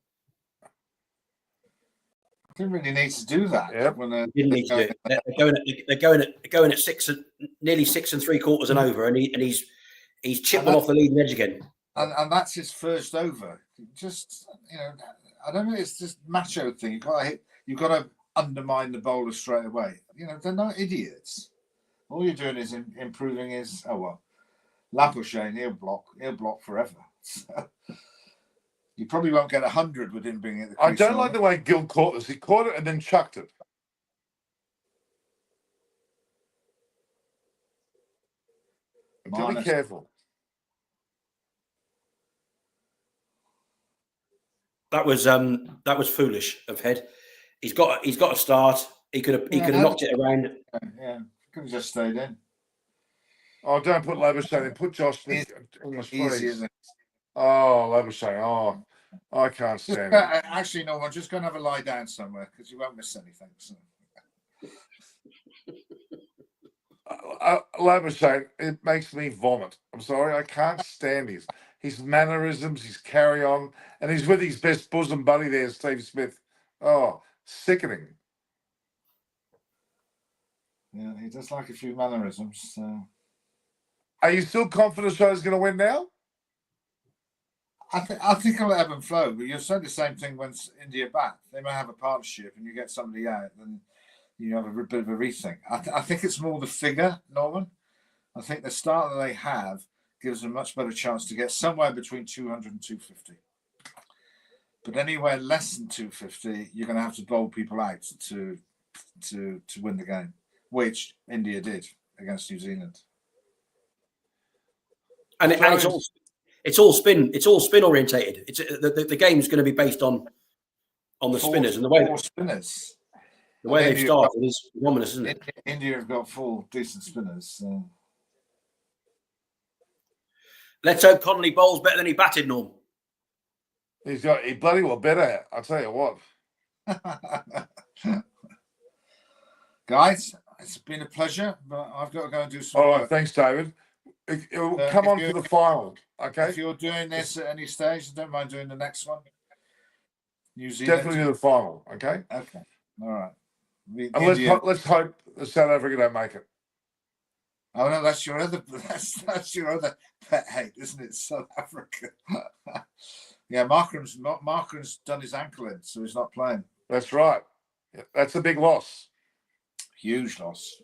Didn't really need to do that. Yep. When Didn't need to do it. They're going at 6, nearly 6 3/4 and over, and he's chipping off the leading edge again. And that's his first over. Just, I don't know. It's just macho thing. You've got to undermine the bowler straight away. They're not idiots. All you're doing is improving his. Oh well, Lapuschagne, he'll block forever. So, you probably won't get 100 with him being at the crease. I don't like the way Gill caught this. He caught it and then chucked it. You've got to be careful. That was foolish of Head. He's got a start. He could have knocked it around. Yeah, could have just stayed in. Oh, don't put Labuschagne in. Put Josh English, please. Oh, Labuschagne. Oh, I can't stand it. Actually, no, I'm just going to have a lie down somewhere because you won't miss anything. So. Labuschagne, it makes me vomit. I'm sorry, I can't stand his mannerisms, his carry on, and he's with his best bosom buddy there, Steve Smith. Oh, sickening. Yeah, he does like a few mannerisms. So. Are you still confident Australia's going to win now? I think it'll ebb and flow, but you'll say the same thing when India bat. They may have a partnership and you get somebody out, then you have a bit of a rethink. I think it's more the figure, Norman. I think the start that they have gives them a much better chance to get somewhere between 200 and 250. But anywhere less than 250, you're going to have to bowl people out to win the game, which India did against New Zealand. And it's all spin orientated. It's the game's going to be based on the spinners and the way spinners. The way they've started is ominous, isn't it? India have got 4 decent spinners. So. Let's hope Connolly bowls better than he batted, Norm. He bloody well better. I'll tell you what. Guys, it's been a pleasure, but I've got to go and do some. All right, thanks, David. Come on to the final, okay? If you're doing this at any stage, I don't mind doing the next one. New Zealand. Definitely the final, okay? Okay, all right. Let's hope South Africa don't make it. Oh no, that's your other pet hate, isn't it? South Africa. Yeah, Markram's done his ankle in, so he's not playing. That's right. Yeah, that's a big loss. Huge loss.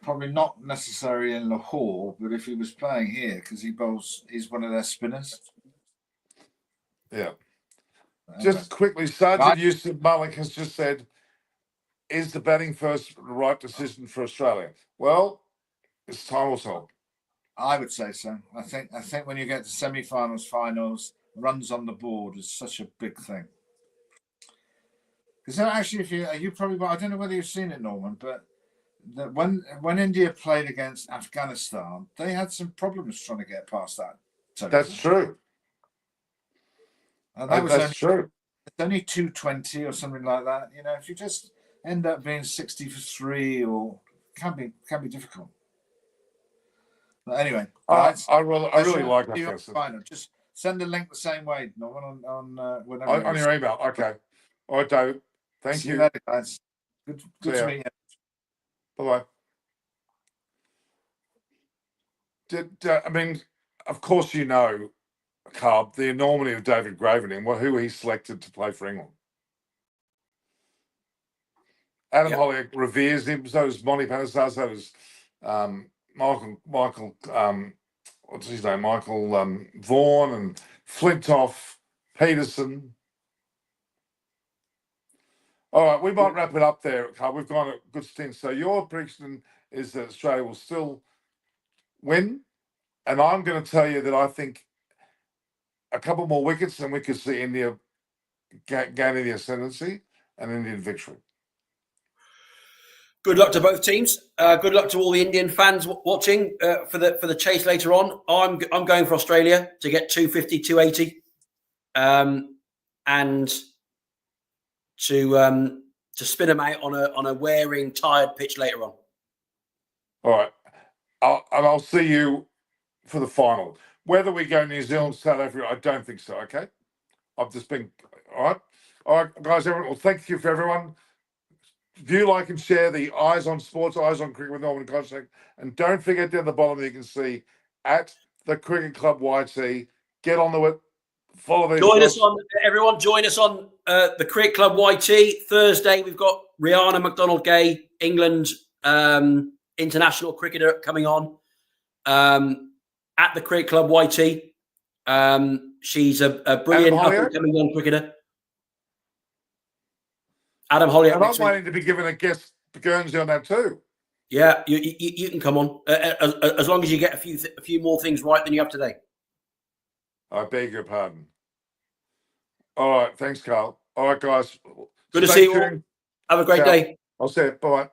Probably not necessary in Lahore, but if he was playing here, because he's one of their spinners. Yeah. Anyway. Just quickly, Sergeant Yusuf Malik has just said, is the batting first the right decision for Australia? Well, it's time will tell. I would say so. I think when you get to semi-finals, finals, runs on the board is such a big thing. Because actually, if you probably, I don't know whether you've seen it, Norman, but when India played against Afghanistan, they had some problems trying to get past that. That's true. And that That's true. It's only 220 or something like that. You know, if you just end up being 60 for 3, or can be difficult. But anyway, I really like Afghanistan. Just send a link the same way, Norman, on whenever on your email. Okay. All right, David. Thank See you. later, guys. Good to meet you. Bye bye. I mean, of course, you know, Carl, the enormity of David Gravening, who he selected to play for England. Adam Hollier reveres him. So does Monty Panesar. So does Michael. What's his name? Michael Vaughan and Flintoff, Peterson. All right, we might wrap it up there, Carl. We've gone a good stint. So your prediction is that Australia will still win, and I'm going to tell you that I think a couple more wickets and we could see India gaining the ascendancy and Indian victory. Good luck to both teams. Good luck to all the Indian fans watching for the chase later on. I'm going for Australia to get 250, 280, and to spin them out on a wearing, tired pitch later on. All right, I'll see you for the final. Whether we go New Zealand, South Africa, I don't think so. Okay, I've just been all right, guys. Everyone, well, thank you for everyone. View, like, and share the Eyes on Sports, Eyes on Cricket with Norman Kostek. And don't forget down the bottom you can see at the Cricket Club YT. Get on to it. Follow these. Everyone. Join us on the Cricket Club YT. Thursday, we've got Rihanna McDonald-Gay, England international cricketer, coming on at the Cricket Club YT. She's a brilliant up-and-coming young cricketer. Adam Hollier. And I'm waiting to be given a guest Guernsey on that too. Yeah, you can come on as long as you get a few more things right than you have today. I beg your pardon. All right, thanks, Carl. All right, guys. Good to see you all. Have a great day. I'll see you. Bye.